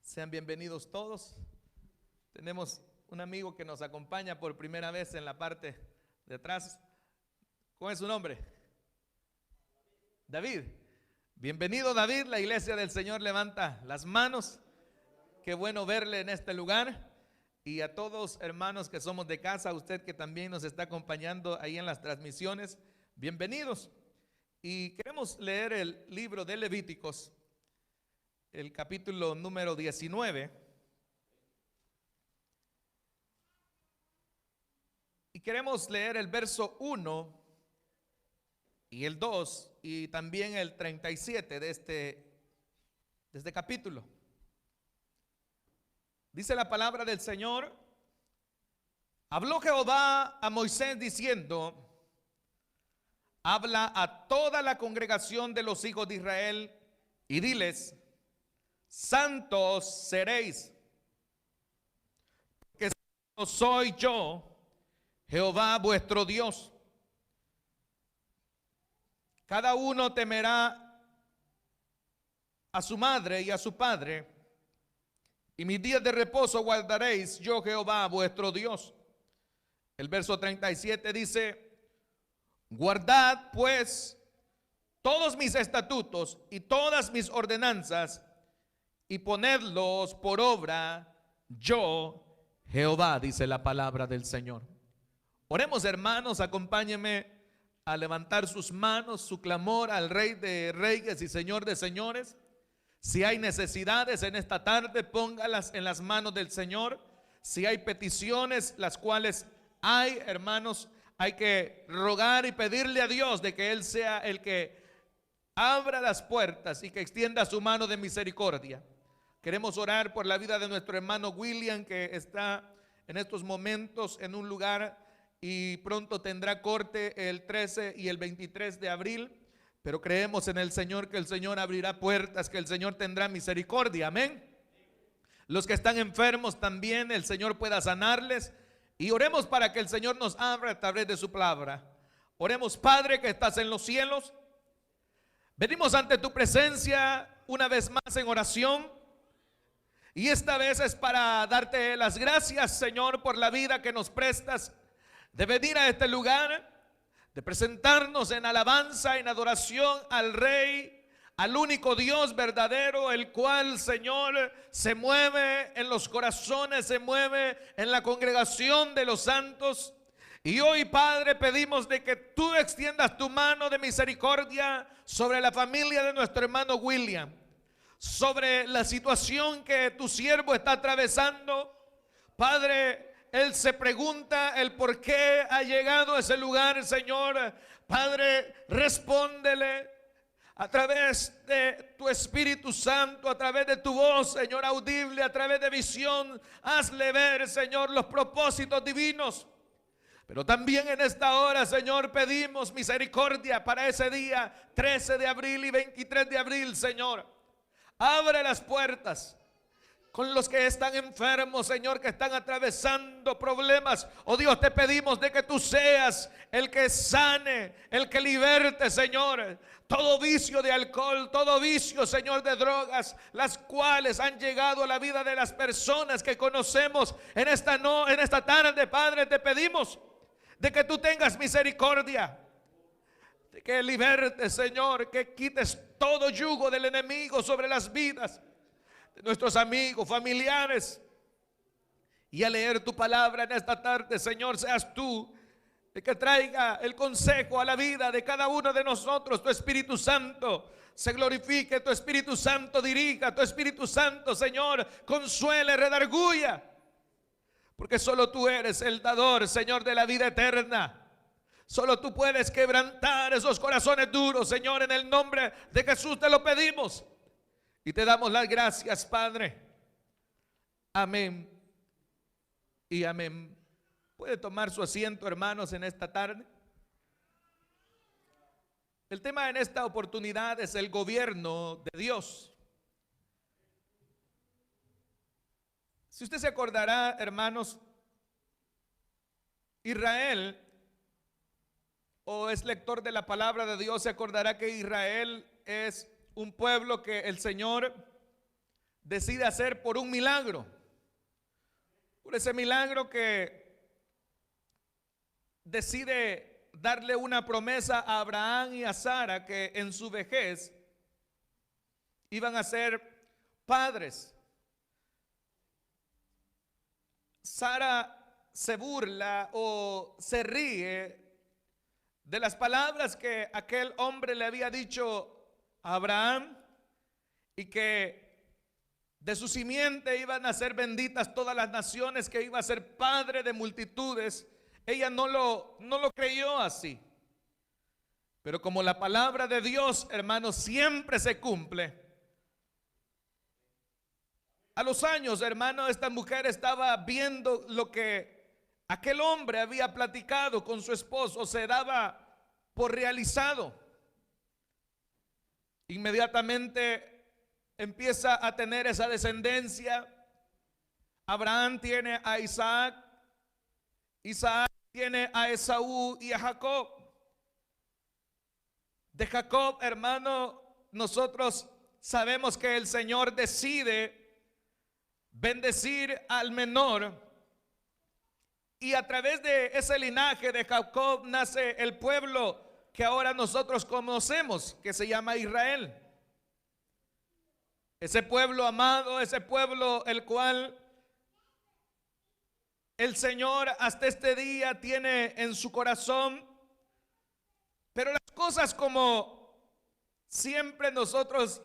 Sean bienvenidos todos. Tenemos un amigo que nos acompaña por primera vez en la parte de atrás. ¿Cómo es su nombre? David. Bienvenido, David. La iglesia del Señor levanta las manos. Qué bueno verle en este lugar. Y a todos hermanos que somos de casa, a usted que también nos está acompañando ahí en las transmisiones, bienvenidos. Y queremos leer el libro de Levíticos, el capítulo número 19. Y queremos leer el verso 1 y el 2 y también el 37 de este capítulo. Dice la palabra del Señor: habló Jehová a Moisés diciendo: habla a toda la congregación de los hijos de Israel y diles: santos seréis, porque santo soy yo, Jehová vuestro Dios. Cada uno temerá a su madre y a su padre, y mis días de reposo guardaréis, yo Jehová vuestro Dios. El verso 37 dice: guardad pues todos mis estatutos y todas mis ordenanzas, y ponedlos por obra, yo Jehová, dice la palabra del Señor. Oremos, hermanos, acompáñenme a levantar sus manos, su clamor al Rey de Reyes y Señor de Señores. Si hay necesidades en esta tarde, póngalas en las manos del Señor. Si hay peticiones, las cuales hay, hermanos, hay que rogar y pedirle a Dios de que Él sea el que abra las puertas y que extienda su mano de misericordia. Queremos orar por la vida de nuestro hermano William, que está en estos momentos en un lugar y pronto tendrá corte el 13 y el 23 de abril. Pero creemos en el Señor, que el Señor abrirá puertas, que el Señor tendrá misericordia. Amén. Los que están enfermos también, el Señor pueda sanarles. Y oremos para que el Señor nos abra a través de su palabra. Oremos. Padre que estás en los cielos, venimos ante tu presencia una vez más en oración. Y esta vez es para darte las gracias, Señor, por la vida que nos prestas de venir a este lugar, de presentarnos en alabanza, en adoración al Rey, al único Dios verdadero, el cual, Señor, se mueve en los corazones, se mueve en la congregación de los santos. Y hoy, Padre, pedimos de que tú extiendas tu mano de misericordia sobre la familia de nuestro hermano William, sobre la situación que tu siervo está atravesando. Padre, él se pregunta el por qué ha llegado a ese lugar, Señor. Padre, respóndele a través de tu Espíritu Santo, a través de tu voz, Señor, audible, a través de visión. Hazle ver, Señor, los propósitos divinos. Pero también en esta hora, Señor, pedimos misericordia para ese día 13 de abril y 23 de abril, Señor. Abre las puertas con los que están enfermos, Señor, que están atravesando problemas. Oh Dios, te pedimos de que tú seas el que sane, el que liberte, Señor, todo vicio de alcohol, todo vicio, Señor, de drogas, las cuales han llegado a la vida de las personas que conocemos en esta tarde. Padre, te pedimos de que tú tengas misericordia, de que libertes, Señor, que quites todo yugo del enemigo sobre las vidas de nuestros amigos, familiares. Y al leer tu palabra en esta tarde, Señor, seas tú el que traiga el consejo a la vida de cada uno de nosotros. Tu Espíritu Santo se glorifique, tu Espíritu Santo dirija, tu Espíritu Santo, Señor, consuele, redarguya, porque solo tú eres el dador, Señor, de la vida eterna. Solo tú puedes quebrantar esos corazones duros, Señor. En el nombre de Jesús te lo pedimos y te damos las gracias, Padre. Amén y amén. Puede tomar su asiento, hermanos, en esta tarde. El tema en esta oportunidad es el gobierno de Dios. Si usted se acordará, hermanos, Israel, o es lector de la palabra de Dios, se acordará que Israel es un pueblo que el Señor decide hacer por un milagro. Por ese milagro que decide darle una promesa a Abraham y a Sara que en su vejez iban a ser padres. Sara se burla o se ríe de las palabras que aquel hombre le había dicho a Abraham, y que de su simiente iban a ser benditas todas las naciones, que iba a ser padre de multitudes. Ella no lo creyó así. Pero como la palabra de Dios, hermanos, siempre se cumple, a los años, hermano, esta mujer estaba viendo lo que aquel hombre había platicado con su esposo, se daba por realizado. Inmediatamente empieza a tener esa descendencia. Abraham tiene a Isaac, Isaac tiene a Esaú y a Jacob. De Jacob, hermano, nosotros sabemos que el Señor decide bendecir al menor, y a través de ese linaje de Jacob nace el pueblo que ahora nosotros conocemos, que se llama Israel. Ese pueblo amado, ese pueblo el cual el Señor hasta este día tiene en su corazón. Pero las cosas como siempre nosotros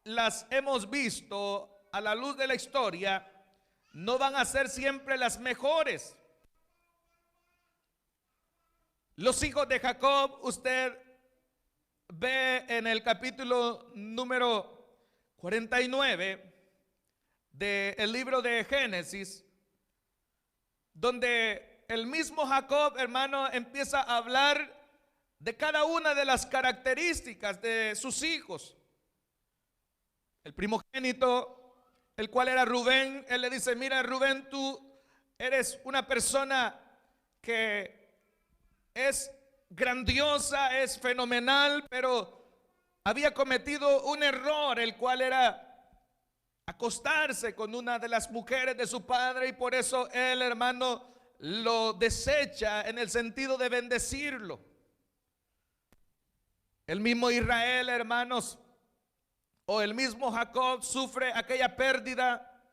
las hemos visto a la luz de la historia, no van a ser siempre las mejores. Los hijos de Jacob, usted ve en el capítulo número 49 del libro de Génesis, donde el mismo Jacob, hermano, empieza a hablar de cada una de las características de sus hijos. El primogénito, el cual era Rubén, él le dice: mira, Rubén, tú eres una persona que es grandiosa, es fenomenal, pero había cometido un error, el cual era acostarse con una de las mujeres de su padre, y por eso él, hermano, lo desecha en el sentido de bendecirlo. El mismo Israel, hermanos, o el mismo Jacob, sufre aquella pérdida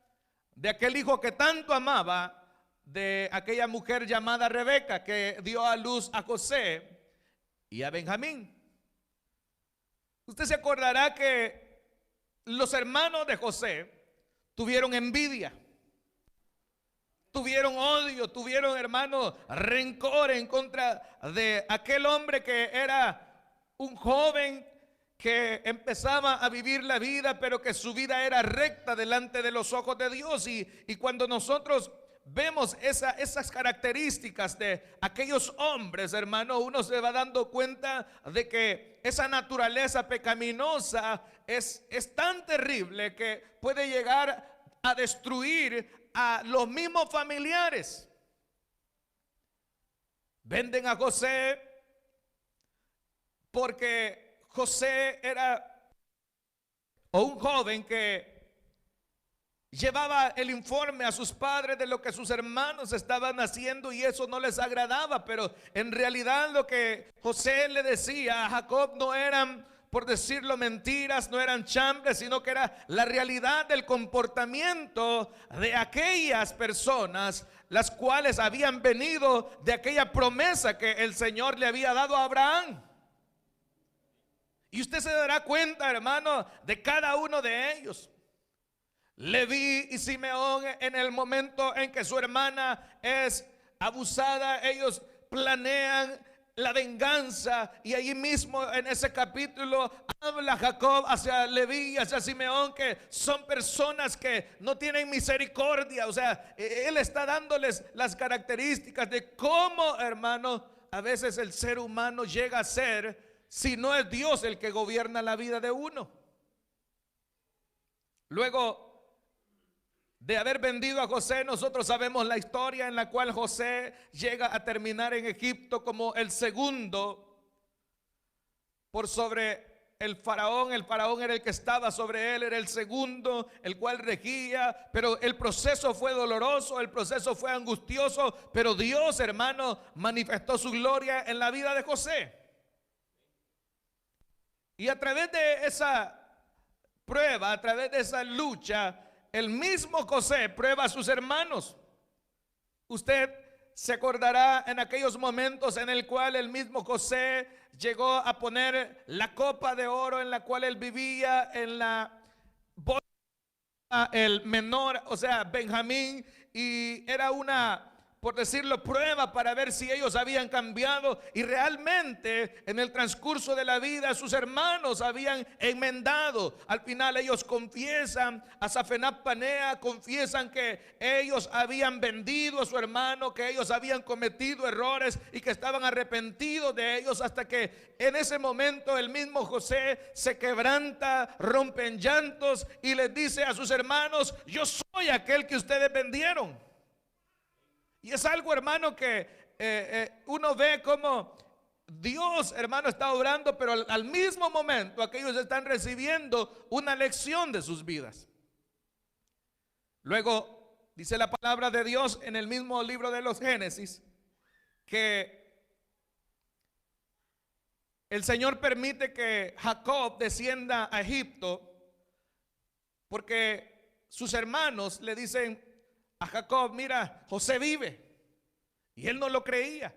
de aquel hijo que tanto amaba, de aquella mujer llamada Rebeca, que dio a luz a José y a Benjamín. Usted se acordará que los hermanos de José tuvieron envidia, tuvieron odio, tuvieron, hermano, rencor en contra de aquel hombre que era un joven que empezaba a vivir la vida, pero que su vida era recta delante de los ojos de Dios. Y cuando nosotros vemos esas características de aquellos hombres, hermano, uno se va dando cuenta de que esa naturaleza pecaminosa es tan terrible que puede llegar a destruir a los mismos familiares. Venden a José porque José era un joven que llevaba el informe a sus padres de lo que sus hermanos estaban haciendo, y eso no les agradaba. Pero en realidad lo que José le decía a Jacob no eran, por decirlo, mentiras, no eran chambres, sino que era la realidad del comportamiento de aquellas personas, las cuales habían venido de aquella promesa que el Señor le había dado a Abraham. Y usted se dará cuenta, hermano, de cada uno de ellos. Leví y Simeón, en el momento en que su hermana es abusada, ellos planean la venganza, y allí mismo en ese capítulo habla Jacob hacia Leví y hacia Simeón, que son personas que no tienen misericordia. O sea, él está dándoles las características de cómo, hermano, a veces el ser humano llega a ser, si no es Dios el que gobierna la vida de uno. Luego de haber vendido a José, nosotros sabemos la historia en la cual José llega a terminar en Egipto como el segundo por sobre el faraón era el que estaba sobre él, era el segundo, el cual regía, pero el proceso fue doloroso, el proceso fue angustioso, pero Dios, hermano, manifestó su gloria en la vida de José. Y a través de esa prueba, a través de esa lucha, el mismo José prueba a sus hermanos. Usted se acordará en aquellos momentos en el cual el mismo José llegó a poner la copa de oro en la cual él vivía en la boda, el menor, o sea, Benjamín, y era una, por decirlo, prueba para ver si ellos habían cambiado, y realmente en el transcurso de la vida sus hermanos habían enmendado. Al final ellos confiesan, a Safenat Panea confiesan que ellos habían vendido a su hermano, que ellos habían cometido errores y que estaban arrepentidos de ellos, hasta que en ese momento el mismo José se quebranta, rompe en llantos y les dice a sus hermanos: yo soy aquel que ustedes vendieron. Y es algo, hermano, que uno ve como Dios, hermano, está obrando, pero al mismo momento aquellos están recibiendo una lección de sus vidas. Luego dice la palabra de Dios en el mismo libro de los Génesis que el Señor permite que Jacob descienda a Egipto porque sus hermanos le dicen a Jacob: mira, José vive. Y él no lo creía.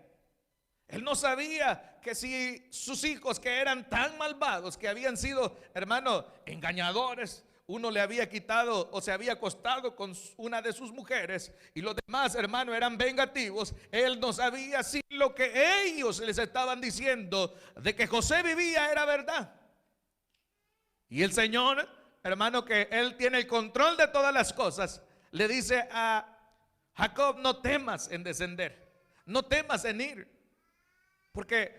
Él no sabía que si sus hijos, que eran tan malvados, que habían sido, hermano, engañadores, uno le había quitado o se había acostado con una de sus mujeres y los demás, hermano, eran vengativos. Él no sabía si lo que ellos les estaban diciendo de que José vivía era verdad. Y el Señor, hermano, que él tiene el control de todas las cosas, le dice a Jacob: no temas en descender, no temas en ir, porque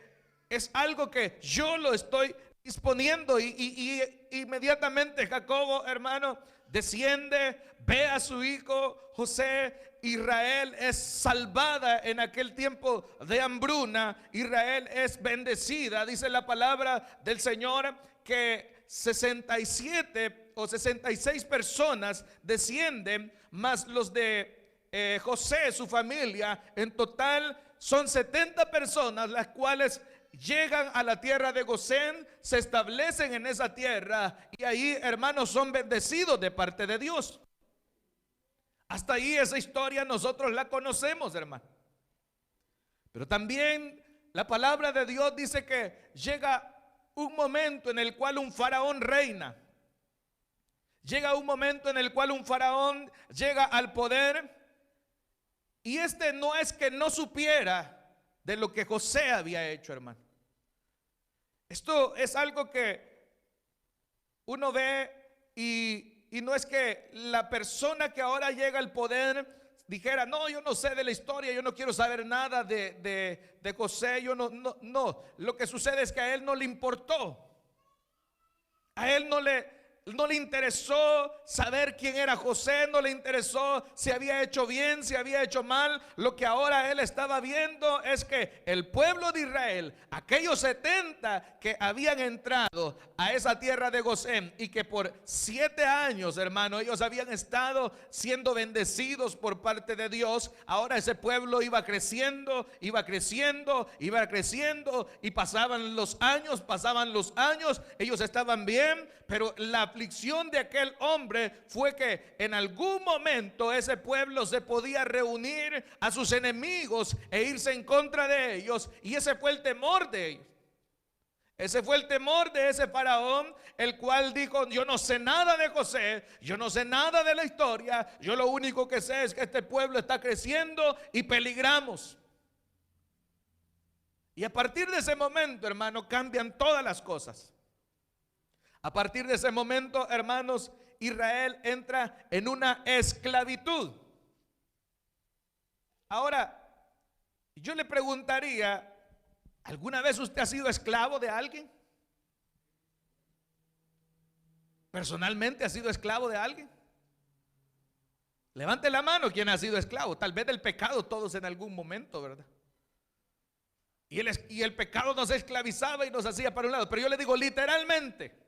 es algo que yo lo estoy disponiendo. Y inmediatamente Jacobo, hermano, desciende, ve a su hijo José. Israel es salvada en aquel tiempo de hambruna. Israel es bendecida. Dice la palabra del Señor que 67 o 66 personas descienden, más los de José, su familia. En total son 70 personas las cuales llegan a la tierra de Gosén, se establecen en esa tierra y ahí, hermanos, son bendecidos de parte de Dios. Hasta ahí esa historia nosotros la conocemos, hermano. Pero también la palabra de Dios dice que llega un momento en el cual un faraón reina. Llega un momento en el cual un faraón llega al poder, y este no es que no supiera de lo que José había hecho, hermano. Esto es algo que uno ve y no es que la persona que ahora llega al poder dijera: no, yo no sé de la historia, yo no quiero saber nada de José, yo no. Lo que sucede es que a él no le importó. A él no le interesó saber quién era José, no le interesó si había hecho bien, si había hecho mal. Lo que ahora él estaba viendo es que el pueblo de Israel, aquellos 70 que habían entrado a esa tierra de Gosén y que por 7 años, hermano, ellos habían estado siendo bendecidos por parte de Dios, ahora ese pueblo iba creciendo, iba creciendo, iba creciendo, y pasaban los años, ellos estaban bien, pero la aflicción de aquel hombre fue que en algún momento ese pueblo se podía reunir a sus enemigos e irse en contra de ellos, y ese fue el temor de ellos. Ese fue el temor de ese faraón, el cual dijo: yo no sé nada de José, yo no sé nada de la historia, yo lo único que sé es que este pueblo está creciendo y peligramos. Y a partir de ese momento, hermano, cambian todas las cosas. A partir de ese momento, hermanos, Israel entra en una esclavitud. Ahora, yo le preguntaría: ¿alguna vez usted ha sido esclavo de alguien? ¿Personalmente ha sido esclavo de alguien? Levante la mano quien ha sido esclavo. Tal vez del pecado todos en algún momento, ¿verdad? Y el pecado nos esclavizaba y nos hacía para un lado. Pero yo le digo literalmente,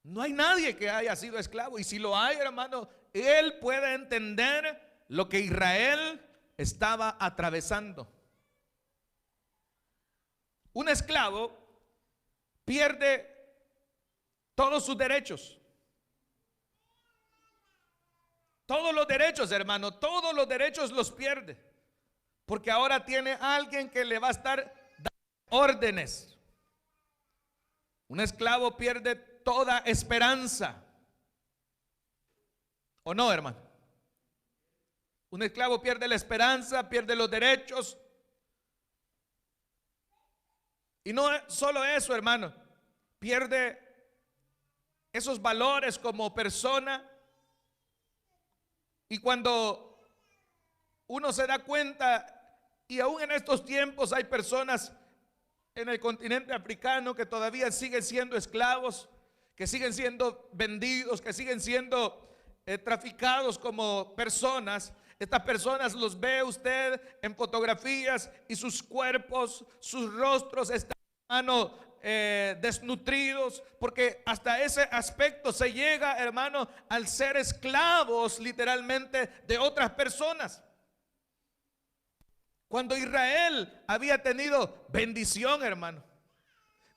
no hay nadie que haya sido esclavo. Y si lo hay, hermano, él puede entender lo que Israel estaba atravesando. Un esclavo pierde todos sus derechos. Todos los derechos, hermano, todos los derechos los pierde. Porque ahora tiene alguien que le va a estar dando órdenes. Un esclavo pierde toda esperanza. ¿O no, hermano? Un esclavo pierde la esperanza, pierde los derechos. Y no solo eso, hermano, pierde esos valores como persona. Y cuando uno se da cuenta, y aún en estos tiempos hay personas en el continente africano que todavía siguen siendo esclavos, que siguen siendo vendidos, que siguen siendo traficados como personas. Estas personas los ve usted en fotografías y sus cuerpos, sus rostros están, hermano, desnutridos, porque hasta ese aspecto se llega, hermano, al ser esclavos literalmente de otras personas. Cuando Israel había tenido bendición, hermano,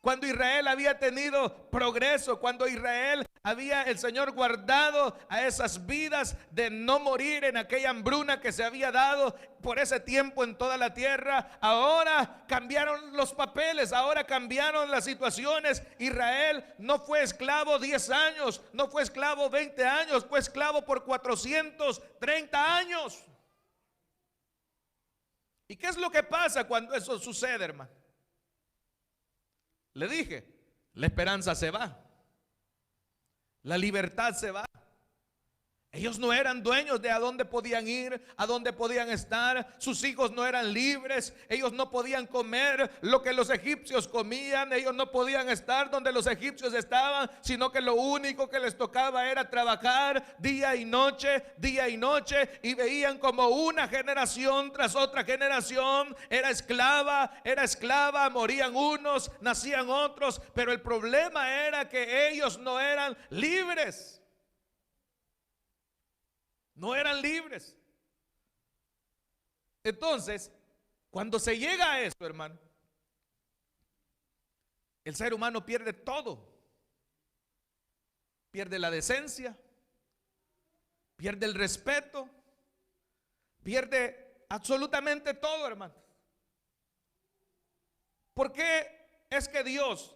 cuando Israel había tenido progreso, cuando Israel había el Señor guardado a esas vidas de no morir en aquella hambruna que se había dado por ese tiempo en toda la tierra, ahora cambiaron los papeles, ahora cambiaron las situaciones. Israel no fue esclavo 10 años, no fue esclavo 20 años, fue esclavo por 430 años. ¿Y qué es lo que pasa cuando eso sucede, hermano? Le dije, la esperanza se va, la libertad se va. Ellos no eran dueños de a dónde podían ir, a dónde podían estar. Sus hijos no eran libres. Ellos no podían comer lo que los egipcios comían. Ellos no podían estar donde los egipcios estaban, sino que lo único que les tocaba era trabajar día y noche, y veían como una generación tras otra generación era esclava, morían unos, nacían otros, pero el problema era que ellos no eran libres. No eran libres. Entonces, cuando se llega a eso, hermano, el ser humano pierde todo. Pierde la decencia, pierde el respeto, pierde absolutamente todo, hermano. ¿Por qué es que Dios,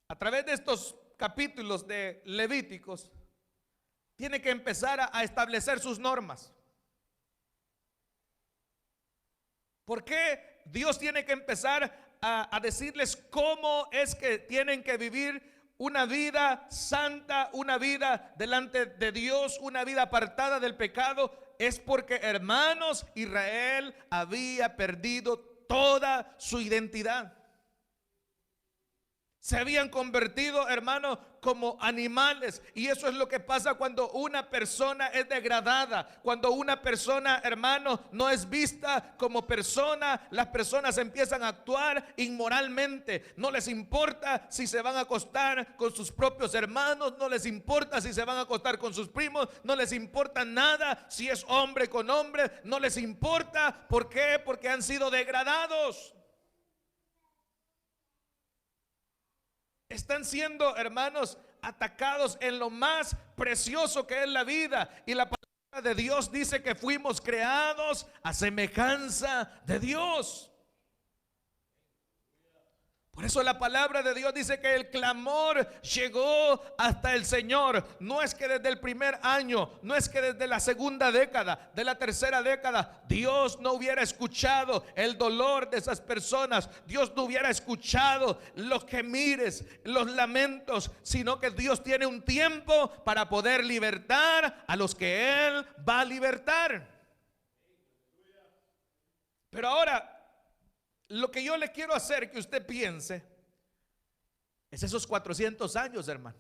a través de estos capítulos de Levíticos, tiene que empezar a establecer sus normas? ¿Por qué Dios tiene que empezar a decirles cómo es que tienen que vivir una vida santa, una vida delante de Dios, una vida apartada del pecado? Es porque, hermanos, Israel había perdido toda su identidad. Se habían convertido, hermano, como animales. Y eso es lo que pasa cuando una persona es degradada. Cuando una persona, hermano, no es vista como persona, las personas empiezan a actuar inmoralmente. No les importa si se van a acostar con sus propios hermanos, no les importa si se van a acostar con sus primos, no les importa nada si es hombre con hombre, no les importa. ¿Por qué? Porque han sido degradados. Están siendo, hermanos, atacados en lo más precioso que es la vida. Y la palabra de Dios dice que fuimos creados a semejanza de Dios. Por eso la palabra de Dios dice que el clamor llegó hasta el Señor. No es que desde el primer año, no es que desde la segunda década, de la tercera década, Dios no hubiera escuchado el dolor de esas personas. Dios no hubiera escuchado los gemires, los lamentos, sino que Dios tiene un tiempo para poder libertar a los que Él va a libertar. Pero ahora, lo que yo le quiero hacer que usted piense es esos 400 años, hermano,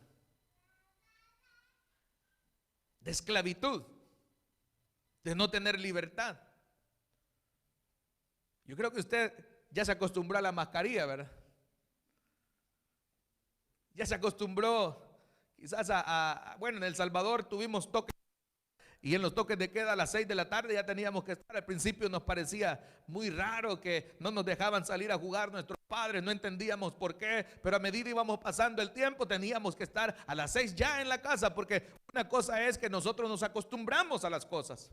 de esclavitud, de no tener libertad. Yo creo que usted ya se acostumbró a la mascarilla, ¿verdad? Ya se acostumbró quizás bueno, en El Salvador tuvimos toques, y en los toques de queda a las 6 de la tarde ya teníamos que estar. Al principio nos parecía muy raro que no nos dejaban salir a jugar nuestros padres, no entendíamos por qué, pero a medida íbamos pasando el tiempo teníamos que estar a las 6 ya en la casa, porque una cosa es que nosotros nos acostumbramos a las cosas.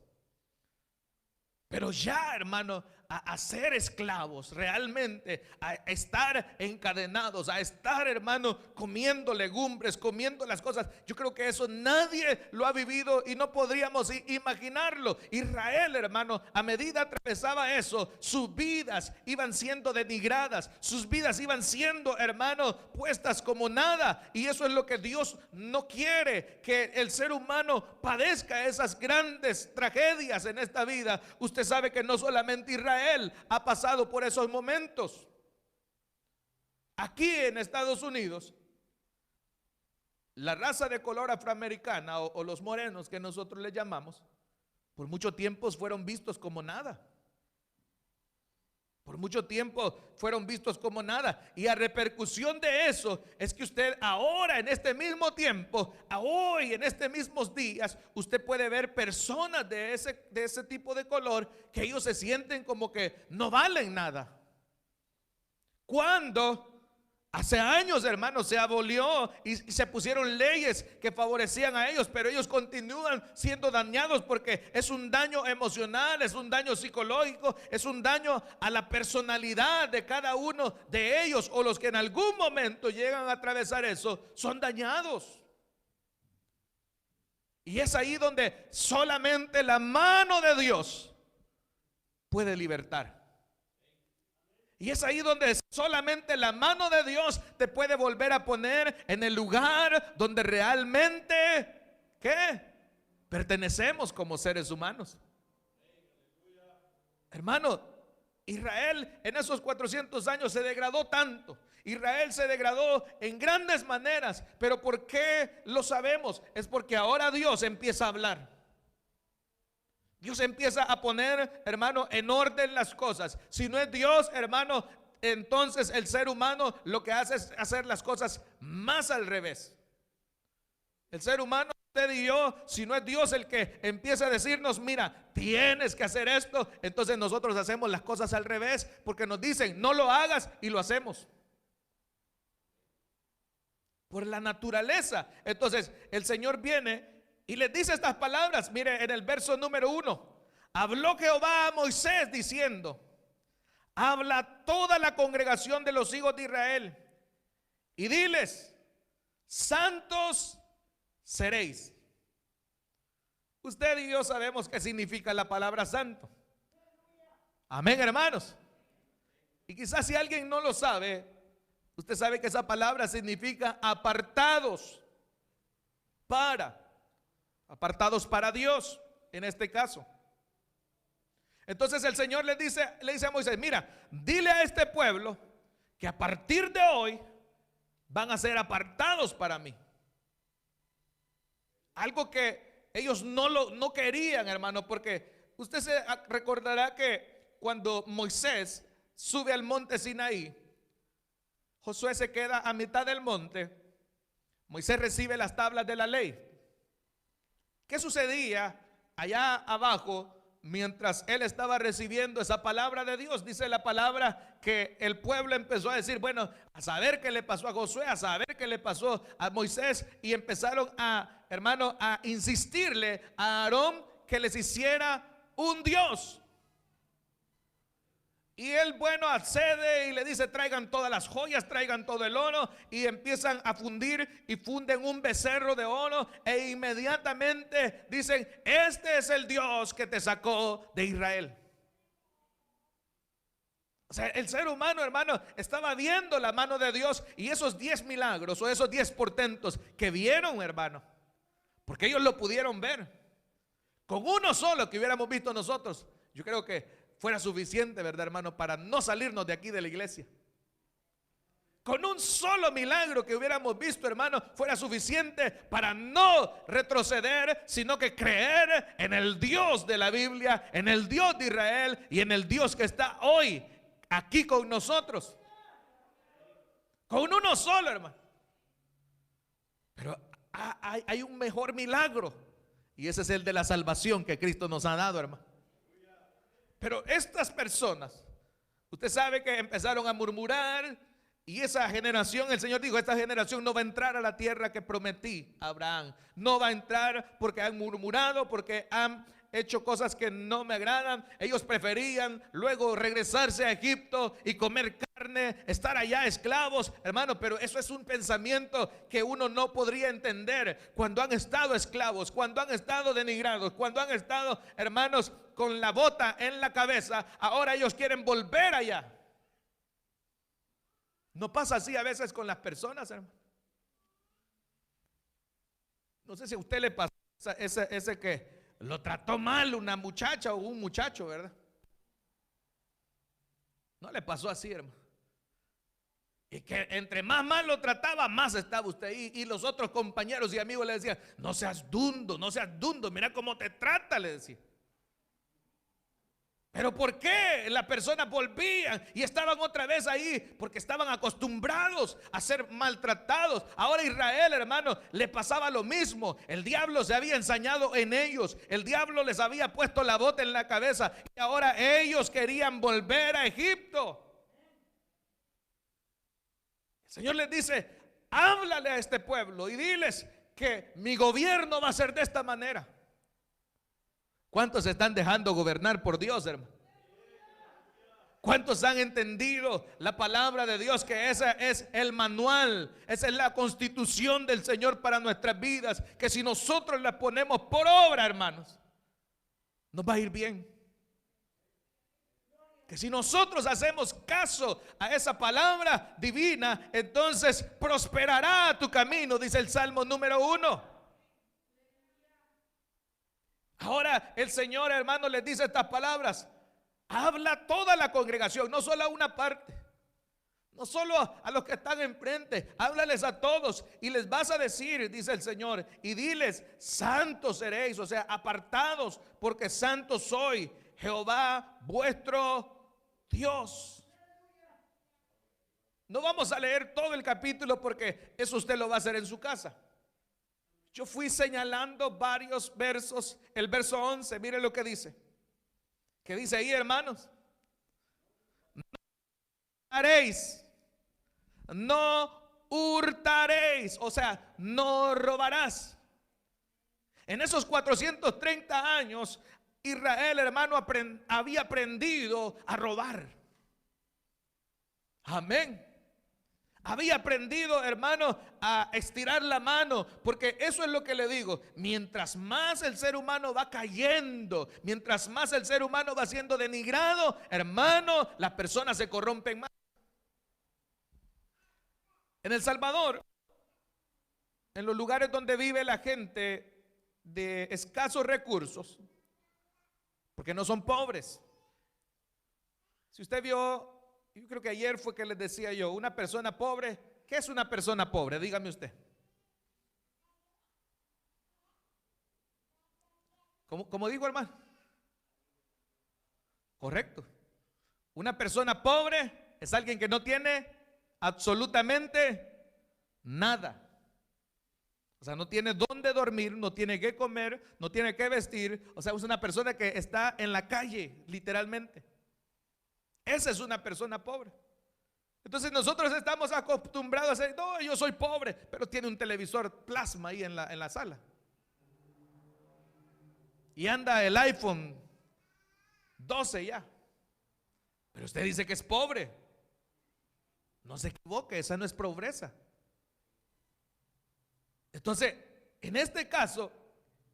Pero ya, hermano, a ser esclavos, realmente, a estar encadenados, a estar, hermano, comiendo legumbres, comiendo las cosas. Yo creo que eso nadie lo ha vivido y no podríamos imaginarlo. Israel, hermano, a medida atravesaba eso, sus vidas iban siendo denigradas, sus vidas iban siendo, hermano, puestas como nada. Y eso es lo que Dios no quiere, que el ser humano padezca esas grandes tragedias en esta vida. Usted sabe que no solamente Israel ha pasado por esos momentos. Aquí en Estados Unidos, la raza de color afroamericana o los morenos que nosotros les llamamos, por mucho tiempo fueron vistos como nada. Por mucho tiempo fueron vistos como nada. Y a repercusión de eso es que usted ahora, en este mismo tiempo, hoy, en estos mismos días, usted puede ver personas de ese tipo de color que ellos se sienten como que no valen nada. Cuando hace años, hermanos, se abolió y se pusieron leyes que favorecían a ellos, pero ellos continúan siendo dañados porque es un daño emocional, es un daño psicológico, es un daño a la personalidad de cada uno de ellos, o los que en algún momento llegan a atravesar eso, son dañados. Y es ahí donde solamente la mano de Dios puede libertar. Y es ahí donde solamente la mano de Dios te puede volver a poner en el lugar donde realmente, ¿qué? Pertenecemos como seres humanos. Hermano, Israel en esos 400 años se degradó tanto. Israel se degradó en grandes maneras. Pero ¿por qué lo sabemos? Es porque ahora Dios empieza a hablar. Dios empieza a poner, hermano, en orden las cosas. Si no es Dios, hermano, entonces el ser humano lo que hace es hacer las cosas más al revés. El ser humano, usted y yo, si no es Dios el que empieza a decirnos, mira, tienes que hacer esto, entonces nosotros hacemos las cosas al revés, porque nos dicen, no lo hagas, y lo hacemos. Por la naturaleza. Entonces el Señor viene y les dice estas palabras. Mire, en el verso número 1, habló Jehová a Moisés diciendo, habla toda la congregación de los hijos de Israel y diles, santos seréis. Usted y yo sabemos qué significa la palabra santo. Amén, hermanos. Y quizás si alguien no lo sabe, usted sabe que esa palabra significa apartados para Dios, en este caso. Entonces el Señor le dice a Moisés, mira, dile a este pueblo que a partir de hoy van a ser apartados para mí. Algo que ellos no querían, hermano, porque usted se recordará que cuando Moisés sube al monte Sinaí, Josué se queda a mitad del monte, Moisés recibe las tablas de la ley. ¿Qué sucedía allá abajo mientras él estaba recibiendo esa palabra de Dios? Dice la palabra que el pueblo empezó a decir, bueno, a saber qué le pasó a Josué, a saber qué le pasó a Moisés, y empezaron hermano, a insistirle a Aarón que les hiciera un Dios. Y él, bueno, accede y le dice, traigan todas las joyas, traigan todo el oro, y empiezan a fundir y funden un becerro de oro, e inmediatamente dicen, este es el Dios que te sacó de Israel. O sea, el ser humano, hermano, estaba viendo la mano de Dios, y esos 10 milagros o esos 10 portentos que vieron, hermano, porque ellos lo pudieron ver. Con uno solo que hubiéramos visto nosotros, yo creo que fuera suficiente, ¿verdad, hermano? Para no salirnos de aquí de la iglesia. con un solo milagro que hubiéramos visto, hermano, fuera suficiente para no retroceder, sino que creer en el Dios de la Biblia, en el Dios de Israel y en el Dios que está hoy aquí con nosotros. Con uno solo, hermano. Pero hay un mejor milagro, y ese es el de la salvación que Cristo nos ha dado, hermano. Pero estas personas, usted sabe que empezaron a murmurar, y esa generación, el Señor dijo, esta generación no va a entrar a la tierra que prometí a Abraham. No va a entrar porque han murmurado, porque han hecho cosas que no me agradan. Ellos preferían luego regresarse a Egipto y comer carne, estar allá esclavos, hermano. Pero eso es un pensamiento que uno no podría entender cuando han estado esclavos, cuando han estado denigrados, cuando han estado, hermanos, con la bota en la cabeza. Ahora ellos quieren volver allá. ¿No pasa así a veces con las personas, hermano? No sé si a usted le pasó ese que lo trató mal una muchacha o un muchacho, ¿verdad? No le pasó así, hermano. Y que entre más mal lo trataba, más estaba usted ahí. Y los otros compañeros y amigos le decían, no seas dundo, mira cómo te trata, le decía. Pero ¿por qué las personas volvían y estaban otra vez ahí? Porque estaban acostumbrados a ser maltratados. Ahora Israel, hermano, le pasaba lo mismo. El diablo se había ensañado en ellos. El diablo les había puesto la bota en la cabeza. Y ahora ellos querían volver a Egipto. El Señor les dice, háblale a este pueblo y diles que mi gobierno va a ser de esta manera. ¿Cuántos se están dejando gobernar por Dios, hermano? ¿Cuántos han entendido la palabra de Dios? Que ese es el manual, esa es la constitución del Señor para nuestras vidas. Que si nosotros la ponemos por obra, hermanos, nos va a ir bien. Que si nosotros hacemos caso a esa palabra divina, entonces prosperará tu camino, dice el Salmo número 1. Ahora el Señor, hermano, les dice estas palabras. Habla a toda la congregación, no solo a una parte, no solo a los que están enfrente. Háblales a todos y les vas a decir, dice el Señor, y diles, santos seréis, o sea, apartados, porque santo soy, Jehová vuestro Dios. No vamos a leer todo el capítulo porque eso usted lo va a hacer en su casa. Yo fui señalando varios versos. El verso 11, mire lo que dice. ¿Qué dice ahí, hermanos? No haréis, no hurtaréis, o sea, no robarás. En esos 430 años, Israel, hermano, había aprendido a robar. Amén. Había aprendido, hermano, a estirar la mano, porque eso es lo que le digo. Mientras más el ser humano va cayendo, mientras más el ser humano va siendo denigrado, hermano, las personas se corrompen más. En El Salvador, en los lugares donde vive la gente de escasos recursos, porque no son pobres. Si usted vio, yo creo que ayer fue que les decía yo, una persona pobre, ¿qué es una persona pobre? Dígame usted. ¿Cómo digo, hermano? Correcto. Una persona pobre es alguien que no tiene absolutamente nada. O sea, no tiene dónde dormir, no tiene qué comer, no tiene qué vestir. O sea, es una persona que está en la calle, literalmente. Esa es una persona pobre. Entonces nosotros estamos acostumbrados a decir, no, yo soy pobre, pero tiene un televisor plasma ahí en la sala. Y anda el iPhone 12 ya. Pero usted dice que es pobre. No se equivoque, esa no es pobreza. Entonces, en este caso,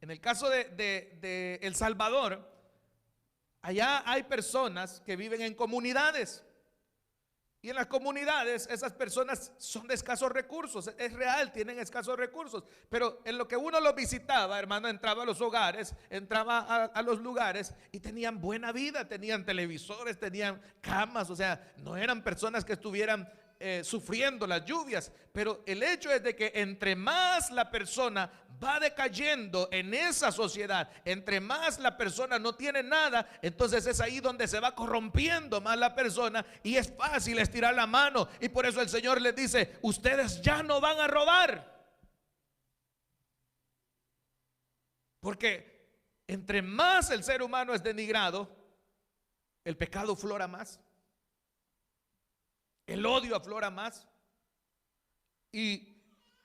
en el caso de El Salvador, allá hay personas que viven en comunidades. Y en las comunidades esas personas son de escasos recursos. Es real, tienen escasos recursos. Pero en lo que uno los visitaba, hermano, entraba a los hogares, entraba a los lugares y tenían buena vida, tenían televisores, tenían camas. O sea, no eran personas que estuvieran sufriendo las lluvias, pero el hecho es de que entre más la persona va decayendo en esa sociedad, entre más la persona no tiene nada, entonces es ahí donde se va corrompiendo más la persona y es fácil estirar la mano. Y por eso el Señor les dice: ustedes ya no van a robar, porque entre más el ser humano es denigrado, el pecado flora más, el odio aflora más. Y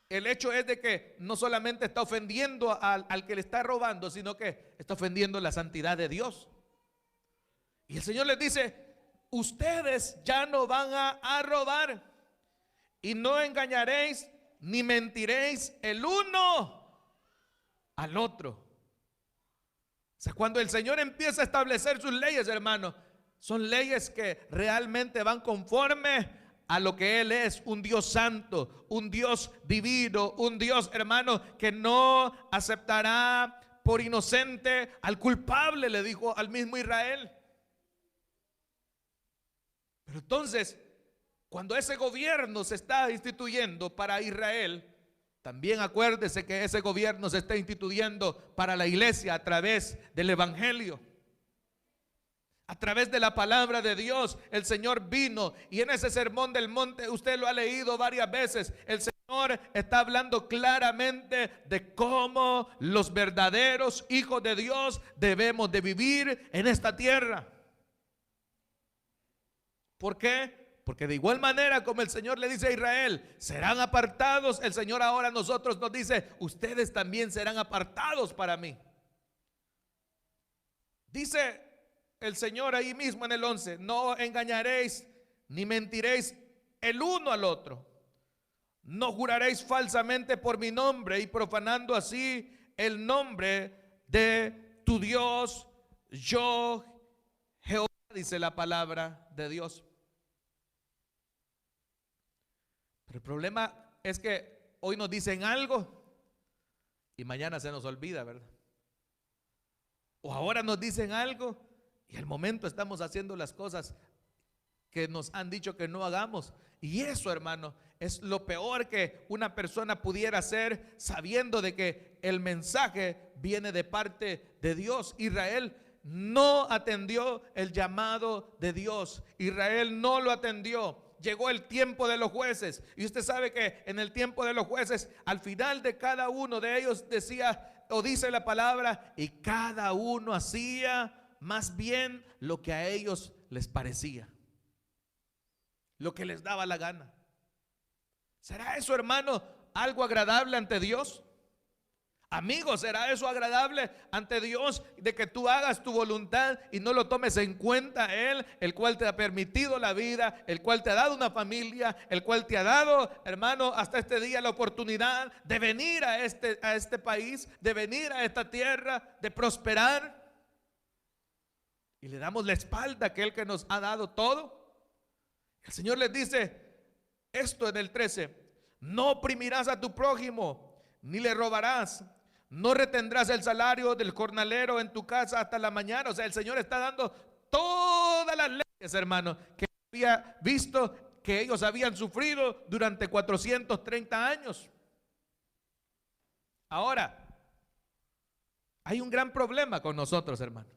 el hecho es de que no solamente está ofendiendo al que le está robando, sino que está ofendiendo la santidad de Dios. Y el Señor les dice: ustedes ya no van a robar, y no engañaréis ni mentiréis el uno al otro. O sea, cuando el Señor empieza a establecer sus leyes, hermano, son leyes que realmente van conforme a lo que Él es: un Dios santo, un Dios divino, un Dios, hermano, que no aceptará por inocente al culpable, le dijo al mismo Israel. Pero entonces, cuando ese gobierno se está instituyendo para Israel, también acuérdese que ese gobierno se está instituyendo para la iglesia a través del evangelio. A través de la palabra de Dios, el Señor vino, y en ese sermón del monte, usted lo ha leído varias veces, el Señor está hablando claramente de cómo los verdaderos hijos de Dios debemos de vivir en esta tierra. ¿Por qué? Porque de igual manera como el Señor le dice a Israel: serán apartados, el Señor ahora a nosotros nos dice: ustedes también serán apartados para mí. Dice el Señor ahí mismo en el 11: no engañaréis ni mentiréis el uno al otro, no juraréis falsamente por mi nombre, y profanando así el nombre de tu Dios, yo Jehová, dice la palabra de Dios. Pero el problema es que hoy nos dicen algo y mañana se nos olvida, ¿verdad? O ahora nos dicen algo y al momento estamos haciendo las cosas que nos han dicho que no hagamos. Y eso, hermano, es lo peor que una persona pudiera hacer, sabiendo de que el mensaje viene de parte de Dios. Israel no atendió el llamado de Dios. Israel no lo atendió. Llegó el tiempo de los jueces, y usted sabe que en el tiempo de los jueces, al final de cada uno de ellos decía, o dice la palabra, y cada uno hacía más bien lo que a ellos les parecía, lo que les daba la gana. ¿Será eso, hermano, algo agradable ante Dios? Amigos, ¿será eso agradable ante Dios, de que tú hagas tu voluntad y no lo tomes en cuenta a Él, el cual te ha permitido la vida, el cual te ha dado una familia, el cual te ha dado, hermano, hasta este día la oportunidad de venir a este país, de venir a esta tierra, de prosperar? Y le damos la espalda a aquel que nos ha dado todo. El Señor les dice esto en el 13: no oprimirás a tu prójimo, ni le robarás, no retendrás el salario del jornalero en tu casa hasta la mañana. O sea, el Señor está dando todas las leyes, hermano, que había visto que ellos habían sufrido durante 430 años. Ahora, hay un gran problema con nosotros, hermano,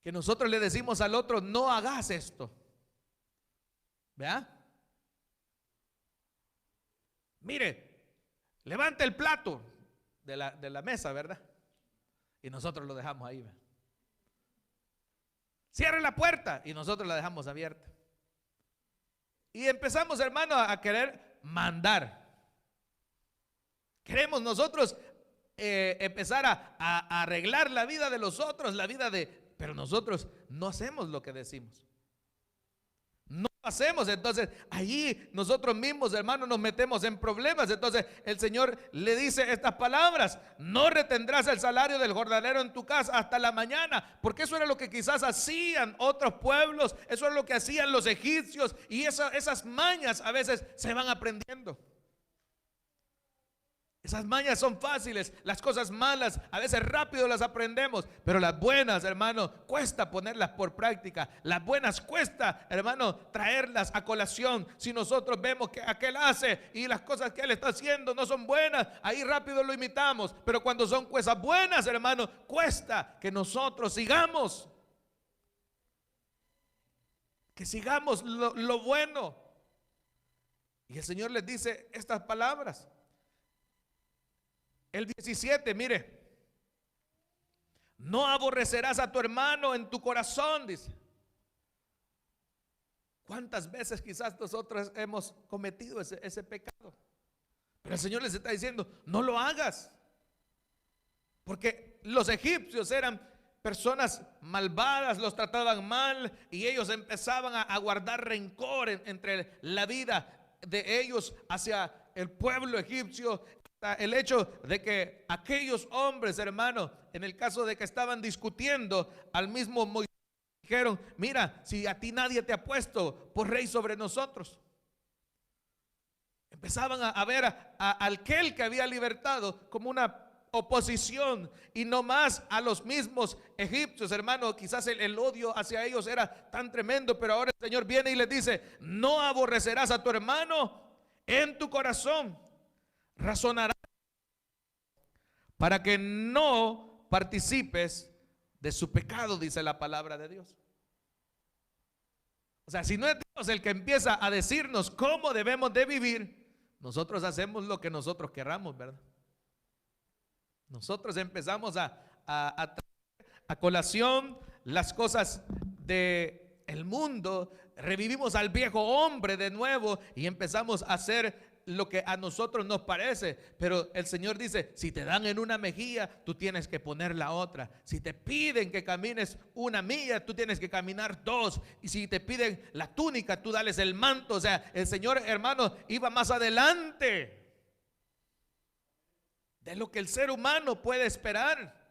que nosotros le decimos al otro: no hagas esto. ¿Vea? Mire, levante el plato de la mesa, ¿verdad? Y nosotros lo dejamos ahí, ¿verdad? Cierre la puerta y nosotros la dejamos abierta. Y empezamos, hermano, a querer mandar. Queremos nosotros empezar a arreglar la vida de los otros, pero nosotros no hacemos lo que decimos. No hacemos. Entonces allí nosotros mismos, hermanos, nos metemos en problemas. Entonces el Señor le dice estas palabras: no retendrás el salario del jornalero en tu casa hasta la mañana. Porque eso era lo que quizás hacían otros pueblos, eso era lo que hacían los egipcios, y esas mañas a veces se van aprendiendo. Esas mañas son fáciles, las cosas malas a veces rápido las aprendemos, pero las buenas, hermano, cuesta ponerlas por práctica. Las buenas cuesta, hermano, traerlas a colación. Si nosotros vemos que aquel hace y las cosas que él está haciendo no son buenas, ahí rápido lo imitamos. Pero cuando son cosas buenas, hermano, cuesta que nosotros sigamos. Que sigamos lo bueno. Y el Señor les dice estas palabras. El 17, mire, no aborrecerás a tu hermano en tu corazón, dice. ¿Cuántas veces quizás nosotros hemos cometido ese pecado? Pero el Señor les está diciendo, no lo hagas. Porque los egipcios eran personas malvadas, los trataban mal y ellos empezaban a guardar rencor entre la vida de ellos hacia el pueblo egipcio. El hecho de que aquellos hombres, hermano, en el caso de que estaban discutiendo al mismo Moisés, dijeron, mira, si a ti nadie te ha puesto por rey sobre nosotros. Empezaban a ver a aquel que había libertado como una oposición y no más a los mismos egipcios, hermano. Quizás el odio hacia ellos era tan tremendo, pero ahora el Señor viene y les dice, no aborrecerás a tu hermano en tu corazón, razonarás para que no participes de su pecado, dice la palabra de Dios. O sea, si no es Dios el que empieza a decirnos cómo debemos de vivir, nosotros hacemos lo que nosotros querramos, ¿verdad? Nosotros empezamos a colación las cosas del mundo, revivimos al viejo hombre de nuevo y empezamos a hacer lo que a nosotros nos parece. Pero el Señor dice, si te dan en una mejilla, tú tienes que poner la otra. Si te piden que camines una milla, tú tienes que caminar dos. Y si te piden la túnica, tú dales el manto. O sea, el Señor, hermano, iba más adelante de lo que el ser humano puede esperar.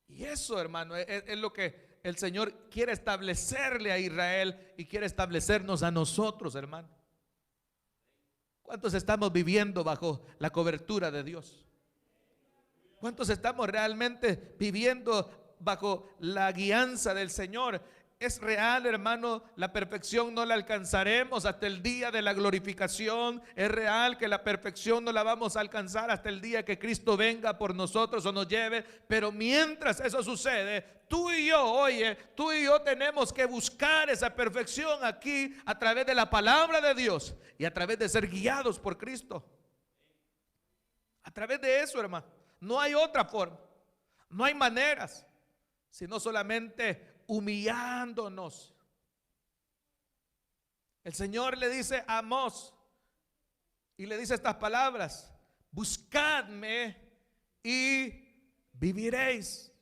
Y eso, hermano, es lo que el Señor quiere establecerle a Israel y quiere establecernos a nosotros, hermano. ¿Cuántos estamos viviendo bajo la cobertura de Dios? ¿Cuántos estamos realmente viviendo bajo la guianza del Señor? Es real, hermano, la perfección no la alcanzaremos hasta el día de la glorificación. Es real que la perfección no la vamos a alcanzar hasta el día que Cristo venga por nosotros o nos lleve. Pero mientras eso sucede, tú y yo, oye, tú y yo tenemos que buscar esa perfección aquí a través de la palabra de Dios y a través de ser guiados por Cristo. A través de eso, hermano. No hay otra forma, no hay maneras, sino solamente humillándonos. El Señor le dice a Amós y le dice estas palabras: buscadme y viviréis.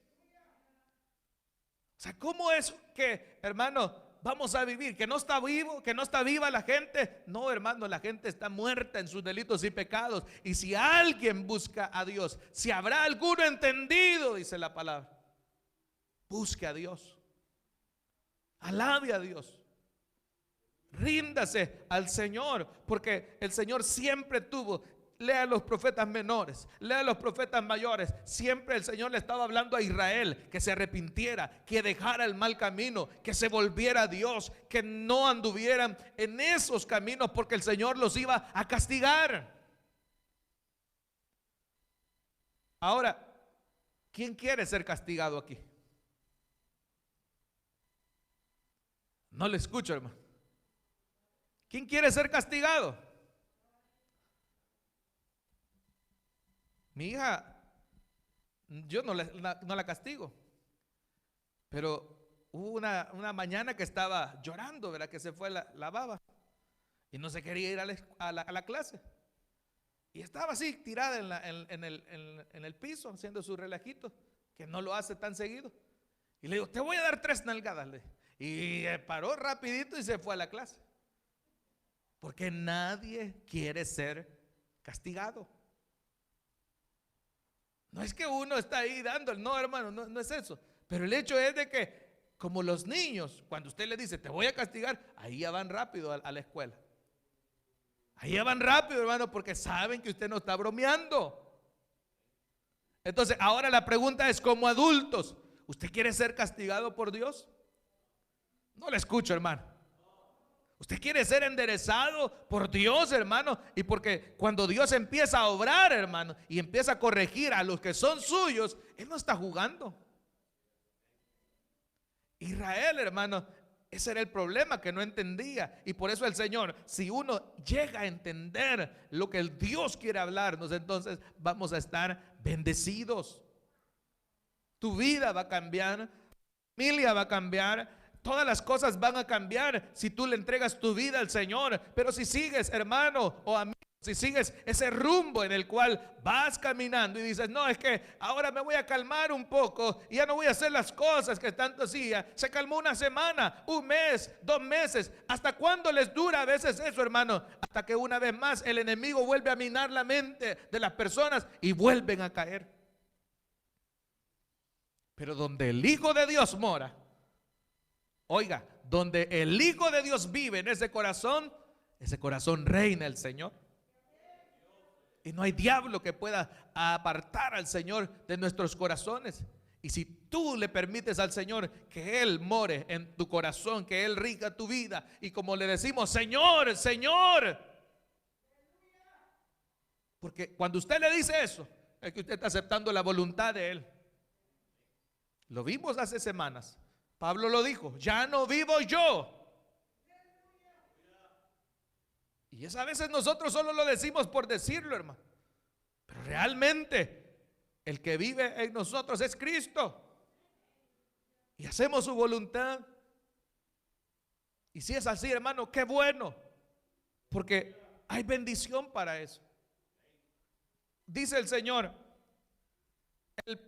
O sea, ¿cómo es que, hermano, vamos a vivir? ¿Que no está vivo? ¿Que no está viva la gente? No, hermano, la gente está muerta en sus delitos y pecados. Y si alguien busca a Dios, si habrá alguno entendido, dice la palabra, busque a Dios. Alabe a Dios, ríndase al Señor, porque el Señor siempre tuvo, lea los profetas menores, lea los profetas mayores, siempre el Señor le estaba hablando a Israel que se arrepintiera, que dejara el mal camino, que se volviera a Dios, que no anduvieran en esos caminos, porque el Señor los iba a castigar. Ahora, ¿quién quiere ser castigado aquí? No le escucho, hermano. ¿Quién quiere ser castigado? Mi hija, yo no la castigo, pero hubo una mañana que estaba llorando, ¿verdad? Que se fue la baba y no se quería ir a la clase. Y estaba así, tirada en el piso, haciendo su relajito, que no lo hace tan seguido. Y le digo, te voy a dar 3 nalgadas, y paró rapidito y se fue a la clase. Porque nadie quiere ser castigado. No es que uno está ahí dándole, no, hermano, no es eso. Pero el hecho es de que, como los niños, cuando usted le dice, te voy a castigar, ahí ya van rápido a la escuela. Ahí van rápido, hermano, porque saben que usted no está bromeando. Entonces, ahora la pregunta es, como adultos, ¿usted quiere ser castigado por Dios? No le escucho, hermano. ¿Usted quiere ser enderezado por Dios, hermano? Y porque cuando Dios empieza a obrar, hermano, y empieza a corregir a los que son suyos, Él no está jugando. Israel, hermano, ese era el problema, que no entendía. Y por eso el Señor, si uno llega a entender lo que el Dios quiere hablarnos, entonces vamos a estar bendecidos. Tu vida va a cambiar, tu familia va a cambiar, todas las cosas van a cambiar si tú le entregas tu vida al Señor. Pero si sigues, hermano o amigo, si sigues ese rumbo en el cual vas caminando y dices, no, es que ahora me voy a calmar un poco y ya no voy a hacer las cosas que tanto hacía. Se calmó una semana, un mes, 2 meses. ¿Hasta cuándo les dura a veces eso, hermano? Hasta que una vez más el enemigo vuelve a minar la mente de las personas y vuelven a caer. Pero donde el Hijo de Dios mora, oiga, donde el Hijo de Dios vive en ese corazón reina el Señor. Y no hay diablo que pueda apartar al Señor de nuestros corazones. Y si tú le permites al Señor que Él more en tu corazón, que Él riga tu vida, y como le decimos, Señor, Señor, porque cuando usted le dice eso, es que usted está aceptando la voluntad de Él. Lo vimos hace semanas. Pablo lo dijo, ya no vivo yo. Y eso a veces nosotros solo lo decimos por decirlo, hermano. Pero realmente el que vive en nosotros es Cristo. Y hacemos su voluntad. Y si es así, hermano, qué bueno. Porque hay bendición para eso. Dice el Señor, el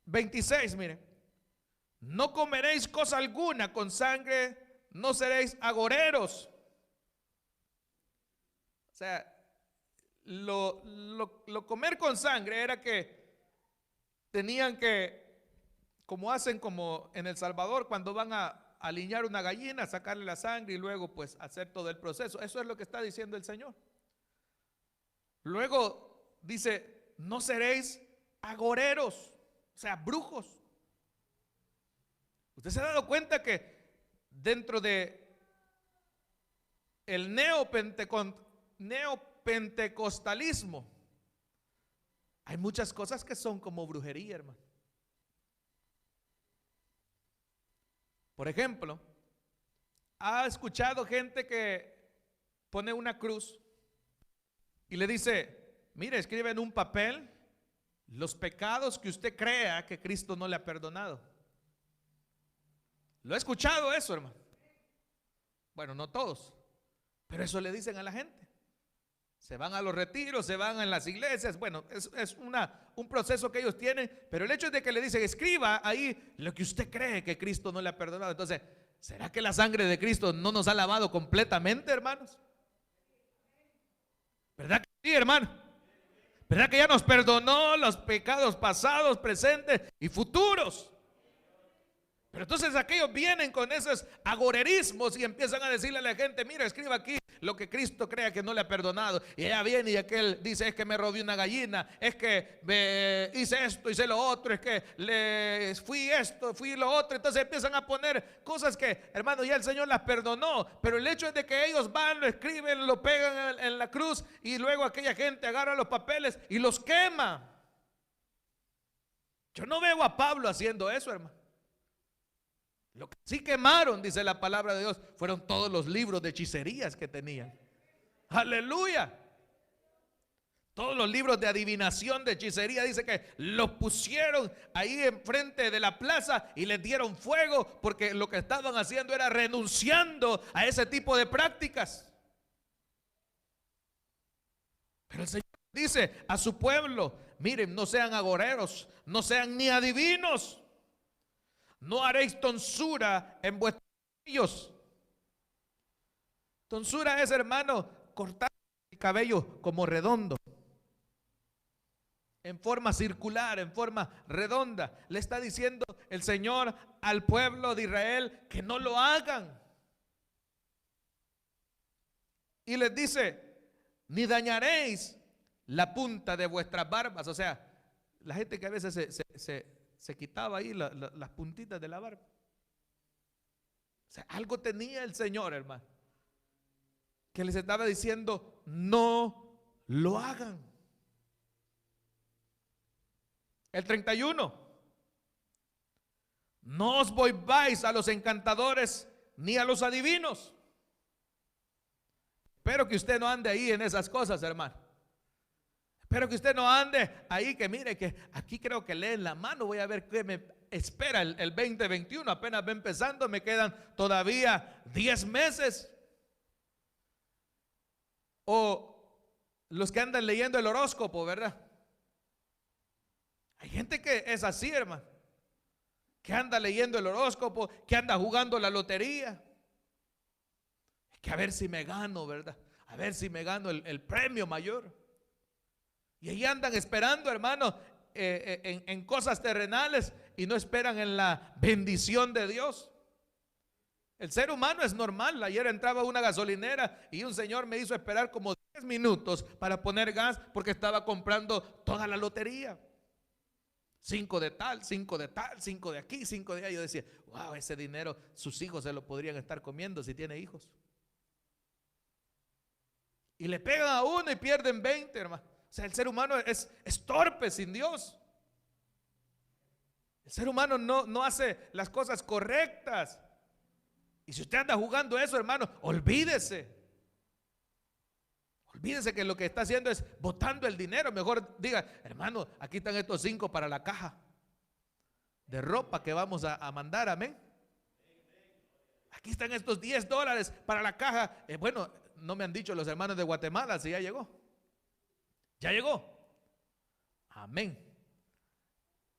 26, mire. No comeréis cosa alguna con sangre, no seréis agoreros. O sea, lo comer con sangre era que tenían que, como hacen como en El Salvador, cuando van a aliñar una gallina, sacarle la sangre y luego pues hacer todo el proceso. Eso es lo que está diciendo el Señor. Luego dice, no seréis agoreros, o sea, brujos. ¿Usted se ha dado cuenta que dentro de el neopentecostalismo hay muchas cosas que son como brujería, hermano? Por ejemplo, ¿ha escuchado gente que pone una cruz y le dice, mire, escribe en un papel los pecados que usted crea que Cristo no le ha perdonado? ¿Lo he escuchado eso, hermano? Bueno, no todos, pero eso le dicen a la gente. Se van a los retiros, se van a las iglesias. Bueno, es un proceso que ellos tienen, pero el hecho es de que le dicen, escriba ahí lo que usted cree que Cristo no le ha perdonado. Entonces, ¿será que la sangre de Cristo no nos ha lavado completamente, hermanos? ¿Verdad que sí, hermano? ¿Verdad que ya nos perdonó los pecados pasados, presentes y futuros? Pero entonces aquellos vienen con esos agorerismos y empiezan a decirle a la gente, mira, escriba aquí lo que Cristo crea que no le ha perdonado. Y ella viene y aquel dice, es que me robé una gallina, es que hice esto, hice lo otro, es que fui esto, fui lo otro. Entonces empiezan a poner cosas que, hermano, ya el Señor las perdonó. Pero el hecho es de que ellos van, lo escriben, lo pegan en la cruz y luego aquella gente agarra los papeles y los quema. Yo no veo a Pablo haciendo eso, hermano. Lo que sí quemaron, dice la palabra de Dios, fueron todos los libros de hechicerías que tenían. Aleluya. Todos los libros de adivinación, de hechicería, dice que los pusieron ahí enfrente de la plaza y les dieron fuego, porque lo que estaban haciendo era renunciando a ese tipo de prácticas. Pero el Señor dice a su pueblo, miren, no sean agoreros, no sean ni adivinos. No haréis tonsura en vuestros cabellos. Tonsura es, hermano, cortar el cabello como redondo, en forma circular, en forma redonda. Le está diciendo el Señor al pueblo de Israel que no lo hagan. Y les dice, ni dañaréis la punta de vuestras barbas. O sea, la gente que a veces se quitaba ahí las puntitas de la barba. O sea, algo tenía el Señor, hermano, que les estaba diciendo: no lo hagan. El 31: no os volváis a los encantadores ni a los adivinos. Espero que usted no ande ahí en esas cosas, hermano. Espero que usted no ande ahí, que mire que aquí creo que lee en la mano. Voy a ver qué me espera el 2021. Apenas va empezando, me quedan todavía 10 meses. O los que andan leyendo el horóscopo, ¿verdad? Hay gente que es así, hermano, que anda leyendo el horóscopo, que anda jugando la lotería, que a ver si me gano, ¿verdad? A ver si me gano el premio mayor. Y ahí andan esperando, hermano, en cosas terrenales, y no esperan en la bendición de Dios. El ser humano es normal. Ayer entraba a una gasolinera y un señor me hizo esperar como 10 minutos para poner gas porque estaba comprando toda la lotería. 5 de tal, 5 de tal, 5 de aquí, 5 de allá. Yo decía: wow, ese dinero sus hijos se lo podrían estar comiendo si tiene hijos. Y le pegan a uno y pierden 20, hermano. O sea, el ser humano es torpe sin Dios. El ser humano no hace las cosas correctas. Y si usted anda jugando eso, hermano, olvídese. Olvídese que lo que está haciendo es botando el dinero. Mejor diga: hermano, aquí están estos 5 para la caja de ropa que vamos a mandar, amén. Aquí están estos $10 para la caja. Bueno, no me han dicho los hermanos de Guatemala si ya llegó. Ya llegó. Amén.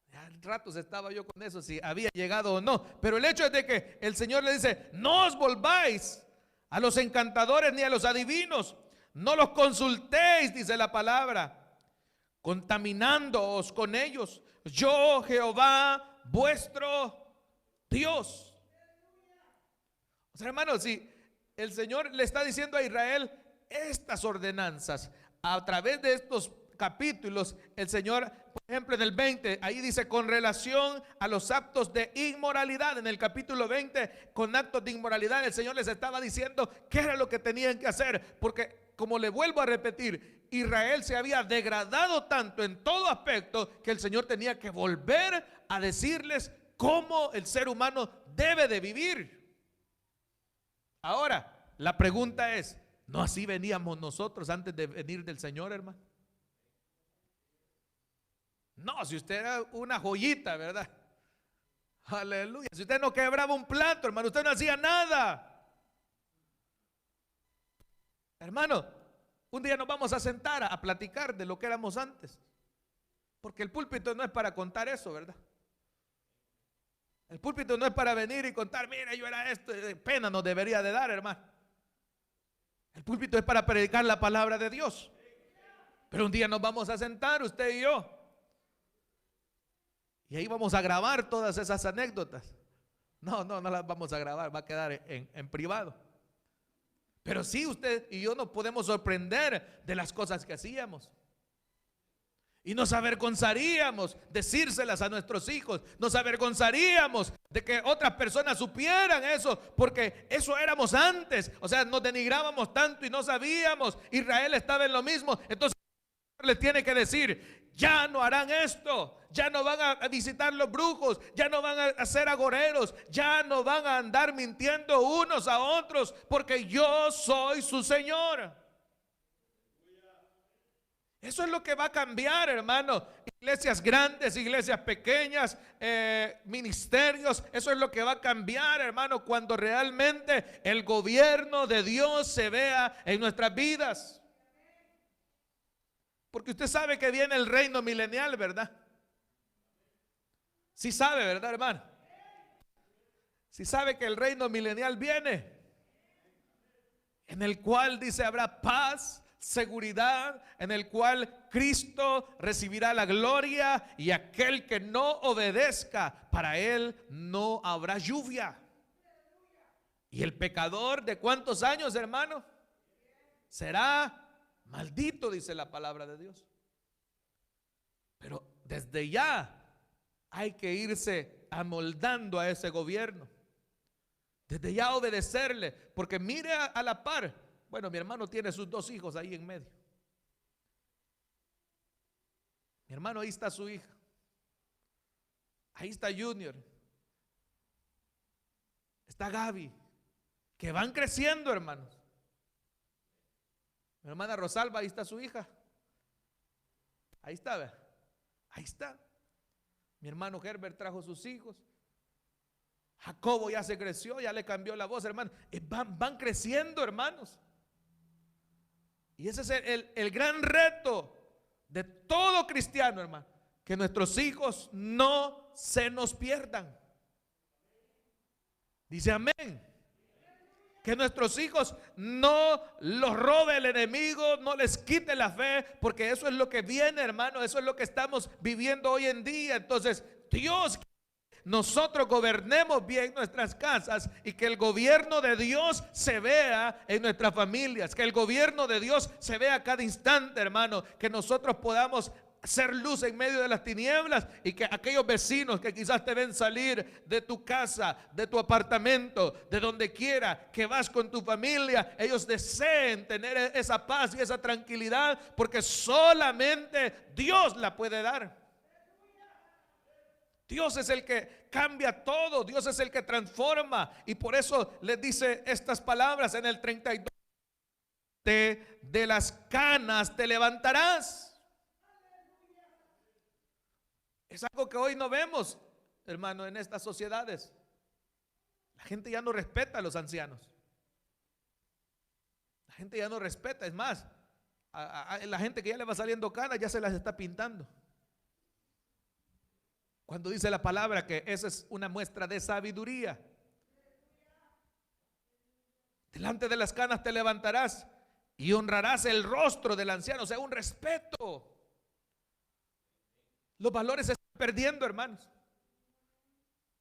Ya al rato estaba yo con eso, si había llegado o no. Pero el hecho es de que el Señor le dice: no os volváis a los encantadores ni a los adivinos. No los consultéis, dice la palabra, contaminándoos con ellos. Yo, Jehová, vuestro Dios. O sea, hermanos, si el Señor le está diciendo a Israel estas ordenanzas a través de estos capítulos, el Señor, por ejemplo, en el 20, ahí dice: con relación a los actos de inmoralidad. En el capítulo 20, con actos de inmoralidad, el Señor les estaba diciendo qué era lo que tenían que hacer, porque, como le vuelvo a repetir, Israel se había degradado tanto en todo aspecto que el Señor tenía que volver a decirles cómo el ser humano debe de vivir. Ahora, la pregunta es: ¿no así veníamos nosotros antes de venir del Señor, hermano? No, si usted era una joyita, ¿verdad? Aleluya. Si usted no quebraba un plato, hermano, usted no hacía nada. Hermano, un día nos vamos a sentar a platicar de lo que éramos antes, porque el púlpito no es para contar eso, ¿verdad? El púlpito no es para venir y contar: mira, yo era esto. Pena nos debería de dar, hermano. El púlpito es para predicar la palabra de Dios. Pero un día nos vamos a sentar, usted y yo, y ahí vamos a grabar todas esas anécdotas. No las vamos a grabar, va a quedar en privado. Pero sí, usted y yo nos podemos sorprender de las cosas que hacíamos. Y nos avergonzaríamos decírselas a nuestros hijos. Nos avergonzaríamos de que otras personas supieran eso, porque eso éramos antes. O sea, nos denigrábamos tanto y no sabíamos. Israel estaba en lo mismo. Entonces le tiene que decir: ya no harán esto. Ya no van a visitar los brujos. Ya no van a ser agoreros. Ya no van a andar mintiendo unos a otros, porque yo soy su Señor. Eso es lo que va a cambiar, hermano. Iglesias grandes, iglesias pequeñas, ministerios. Eso es lo que va a cambiar, hermano, cuando realmente el gobierno de Dios se vea en nuestras vidas. Porque usted sabe que viene el reino milenial, ¿verdad? Sí sabe, ¿verdad, hermano? Sí sabe que el reino milenial viene, en el cual dice habrá paz, seguridad, en el cual Cristo recibirá la gloria, y aquel que no obedezca, para él no habrá lluvia. Y el pecador, ¿de cuántos años, hermano? Será Maldito, dice la palabra de Dios. Pero desde ya hay que irse amoldando a ese gobierno. Desde ya obedecerle. Porque mire a la par. Bueno, mi hermano tiene sus 2 hijos ahí en medio. Mi hermano, ahí está su hija. Ahí está Junior. Está Gaby. Que van creciendo, hermanos. Mi hermana Rosalba, ahí está su hija. Ahí está, ¿ve? Ahí está. Mi hermano Herbert trajo sus hijos. Jacobo ya se creció, ya le cambió la voz, hermano. Van creciendo, hermanos. Y ese es el gran reto de todo cristiano, hermano. Que nuestros hijos no se nos pierdan. Dice amén. Que nuestros hijos no los robe el enemigo, no les quite la fe, porque eso es lo que viene, hermano, eso es lo que estamos viviendo hoy en día. Entonces, Dios, nosotros gobernemos bien nuestras casas y que el gobierno de Dios se vea en nuestras familias, que el gobierno de Dios se vea cada instante, hermano, que nosotros podamos ser luz en medio de las tinieblas y que aquellos vecinos que quizás te ven salir de tu casa, de tu apartamento, de donde quiera que vas con tu familia, ellos deseen tener esa paz y esa tranquilidad, porque solamente Dios la puede dar. Dios es el que cambia todo, Dios es el que transforma, y por eso les dice estas palabras en el 32: de las canas te levantarás. Es algo que hoy no vemos, hermano, en estas sociedades. La gente ya no respeta a los ancianos. La gente ya no respeta. Es más, a la gente que ya le va saliendo canas ya se las está pintando. Cuando dice la palabra que esa es una muestra de sabiduría. Delante de las canas te levantarás y honrarás el rostro del anciano. O sea, un respeto. Los valores se están perdiendo, hermanos.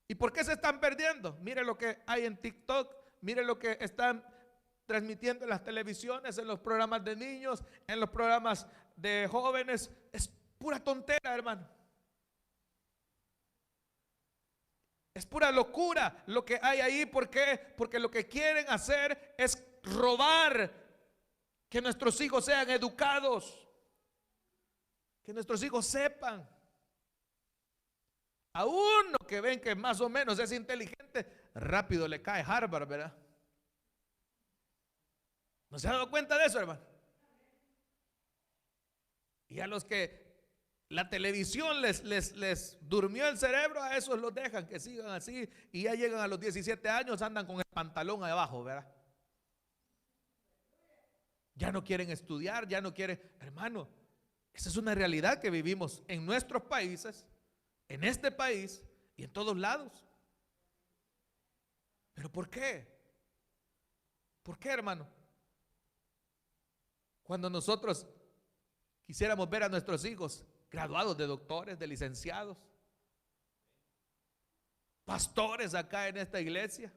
¿Y por qué se están perdiendo? Mire lo que hay en TikTok, mire lo que están transmitiendo en las televisiones, en los programas de niños, en los programas de jóvenes. Es pura tontera, hermano. Es pura locura lo que hay ahí. ¿Por qué? Porque lo que quieren hacer es robar que nuestros hijos sean educados, que nuestros hijos sepan. A uno que ven que más o menos es inteligente, rápido le cae Harvard, ¿verdad? ¿No se ha dado cuenta de eso, hermano? Y a los que la televisión les durmió el cerebro, a esos los dejan que sigan así, y ya llegan a los 17 años, andan con el pantalón abajo, ¿verdad? Ya no quieren estudiar, ya no quieren, hermano. Esa es una realidad que vivimos en nuestros países, en este país y en todos lados. ¿Pero por qué? ¿Por qué, hermano? Cuando nosotros quisiéramos ver a nuestros hijos graduados de doctores, de licenciados, pastores acá en esta iglesia,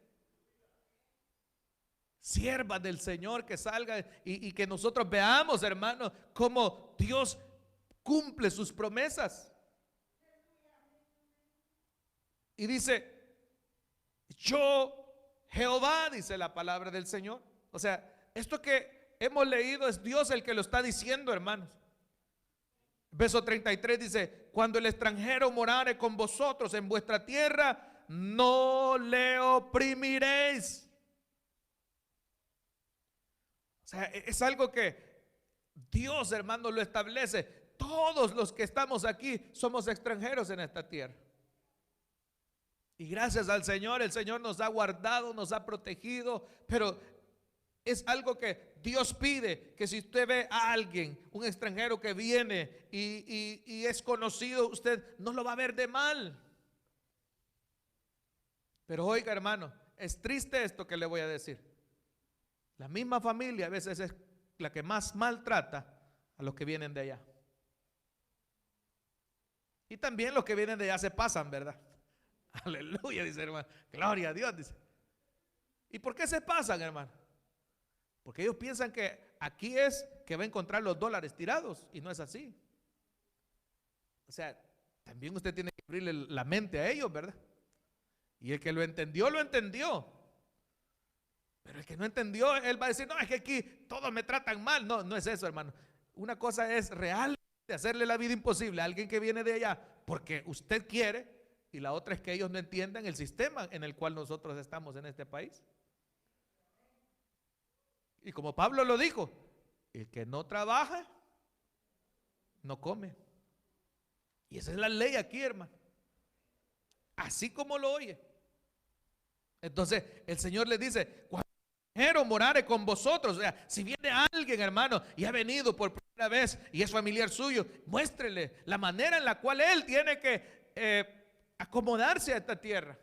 siervas del Señor, que salgan y que nosotros veamos, hermano, cómo Dios cumple sus promesas. Y dice, yo Jehová, dice la palabra del Señor. O sea, esto que hemos leído es Dios el que lo está diciendo, hermanos. Verso 33 dice, cuando el extranjero morare con vosotros en vuestra tierra, no le oprimiréis. O sea, es algo que Dios, hermano, lo establece. Todos los que estamos aquí somos extranjeros en esta tierra. Y gracias al Señor, el Señor nos ha guardado, nos ha protegido, pero es algo que Dios pide, que si usted ve a alguien, un extranjero que viene y es conocido, usted no lo va a ver de mal. Pero oiga, hermano, es triste esto que le voy a decir. La misma familia a veces es la que más maltrata a los que vienen de allá. Y también los que vienen de allá se pasan, ¿verdad? Aleluya, dice hermano. Gloria a Dios, dice. ¿Y por qué se pasan, hermano? Porque ellos piensan que aquí es que va a encontrar los dólares tirados, y no es así. O sea, también usted tiene que abrirle la mente a ellos, ¿verdad? Y el que lo entendió, lo entendió. Pero el que no entendió, él va a decir, no, es que aquí todos me tratan mal. No, no es eso, hermano. Una cosa es realmente hacerle la vida imposible a alguien que viene de allá porque usted quiere, y la otra es que ellos no entiendan el sistema en el cual nosotros estamos en este país. Y como Pablo lo dijo, el que no trabaja, no come. Y esa es la ley aquí, hermano. Así como lo oye. Entonces el Señor le dice, cuando el extranjero morare con vosotros, o sea, si viene alguien, hermano, y ha venido por primera vez y es familiar suyo, muéstrele la manera en la cual él tiene que acomodarse a esta tierra,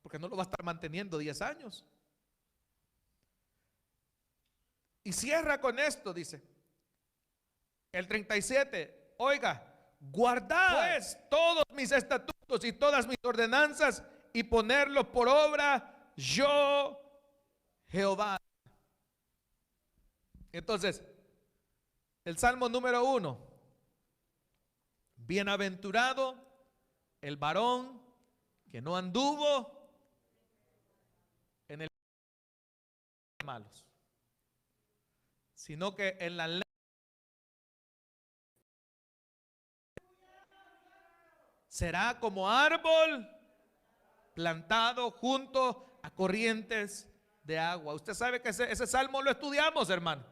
porque no lo va a estar manteniendo 10 años. Y cierra con esto, dice el 37, oiga, guardad pues todos mis estatutos y todas mis ordenanzas y ponerlos por obra, yo Jehová. Entonces, el Salmo número 1, bienaventurado el varón que no anduvo en el malos, sino que en la ley será como árbol plantado junto a corrientes de agua. Usted sabe que ese salmo lo estudiamos, hermano.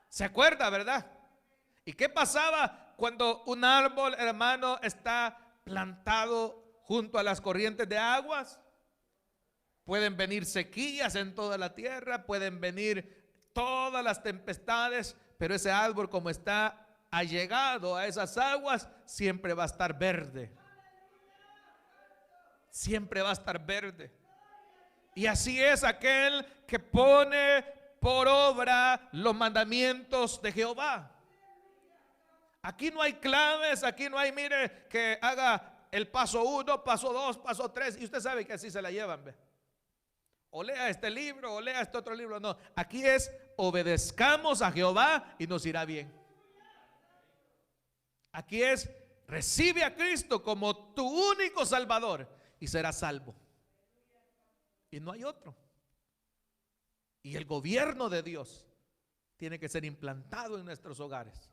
¿Se acuerda, verdad? ¿Y qué pasaba cuando un árbol, hermano, está plantado junto a las corrientes de aguas? Pueden venir sequías en toda la tierra, pueden venir todas las tempestades, pero ese árbol, como está allegado a esas aguas, siempre va a estar verde. Siempre va a estar verde. Y así es aquel que pone por obra los mandamientos de Jehová. Aquí no hay claves, aquí no hay, mire, que haga el paso 1, paso 2, paso 3, y usted sabe que así se la llevan, ¿ve? O lea este libro, o lea este otro libro. No, aquí es obedezcamos a Jehová y nos irá bien. Aquí es recibe a Cristo como tu único Salvador y serás salvo. Y no hay otro. Y el gobierno de Dios tiene que ser implantado en nuestros hogares.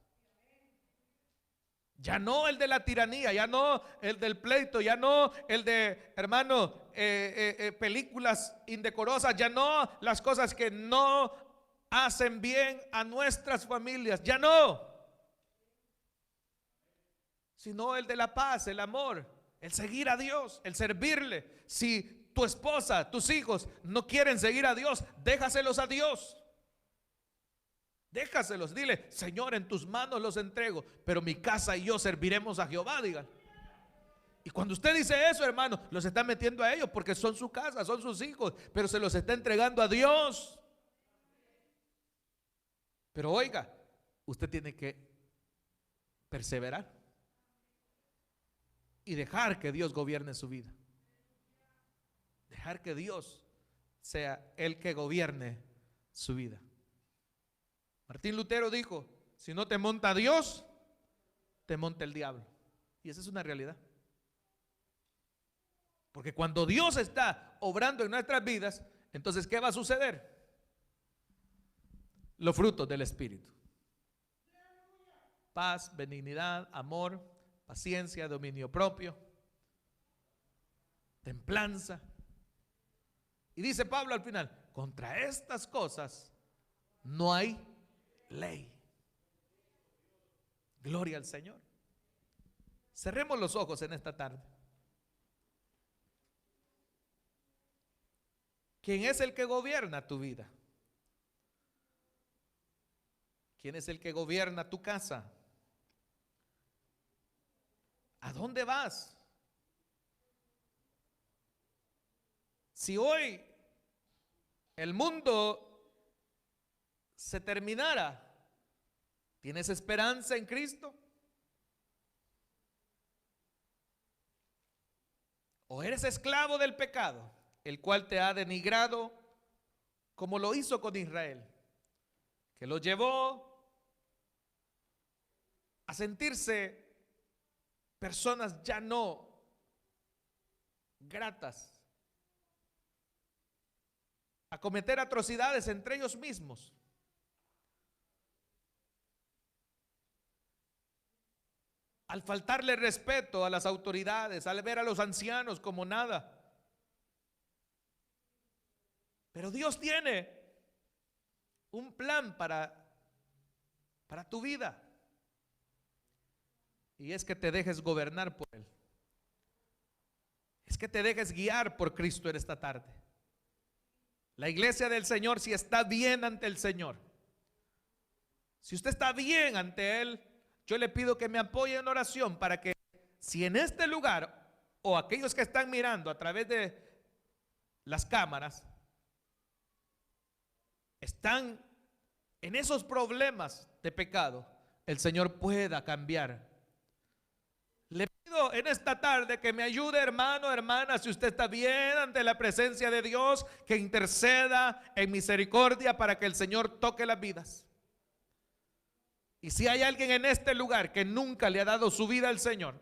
Ya no el de la tiranía, ya no el del pleito, ya no el de, hermano, películas indecorosas, ya no las cosas que no hacen bien a nuestras familias, ya no. Sino el de la paz, el amor, el seguir a Dios, el servirle. Si tu esposa, tus hijos no quieren seguir a Dios, déjaselos a Dios. Déjaselos, dile, Señor, en tus manos los entrego, pero mi casa y yo serviremos a Jehová, digan. Y cuando usted dice eso, hermano, los está metiendo a ellos porque son su casa, son sus hijos, pero se los está entregando a Dios. Pero oiga, usted tiene que perseverar y dejar que Dios gobierne su vida. Dejar que Dios sea el que gobierne su vida. Martín Lutero dijo, si no te monta Dios, te monta el diablo. Y esa es una realidad. Porque cuando Dios está obrando en nuestras vidas, entonces ¿qué va a suceder? Los frutos del Espíritu: paz, benignidad, amor, paciencia, dominio propio, templanza. Y dice Pablo al final, contra estas cosas no hay ley. Gloria al Señor. Cerremos los ojos en esta tarde. ¿Quién es el que gobierna tu vida? ¿Quién es el que gobierna tu casa? ¿A dónde vas? Si hoy el mundo se terminara, ¿tienes esperanza en Cristo? ¿O eres esclavo del pecado, el cual te ha denigrado, como lo hizo con Israel, que lo llevó a sentirse personas ya no gratas, a cometer atrocidades entre ellos mismos. Al faltarle respeto a las autoridades, al ver a los ancianos como nada. Pero Dios tiene un plan para tu vida. Y es que te dejes gobernar por Él. Es que te dejes guiar por Cristo en esta tarde. La iglesia del Señor, si está bien ante el Señor, si usted está bien ante Él, yo le pido que me apoye en oración para que si en este lugar o aquellos que están mirando a través de las cámaras están en esos problemas de pecado, el Señor pueda cambiar. Le pido en esta tarde que me ayude, hermano, hermana, si usted está bien ante la presencia de Dios, que interceda en misericordia para que el Señor toque las vidas. Y si hay alguien en este lugar que nunca le ha dado su vida al Señor,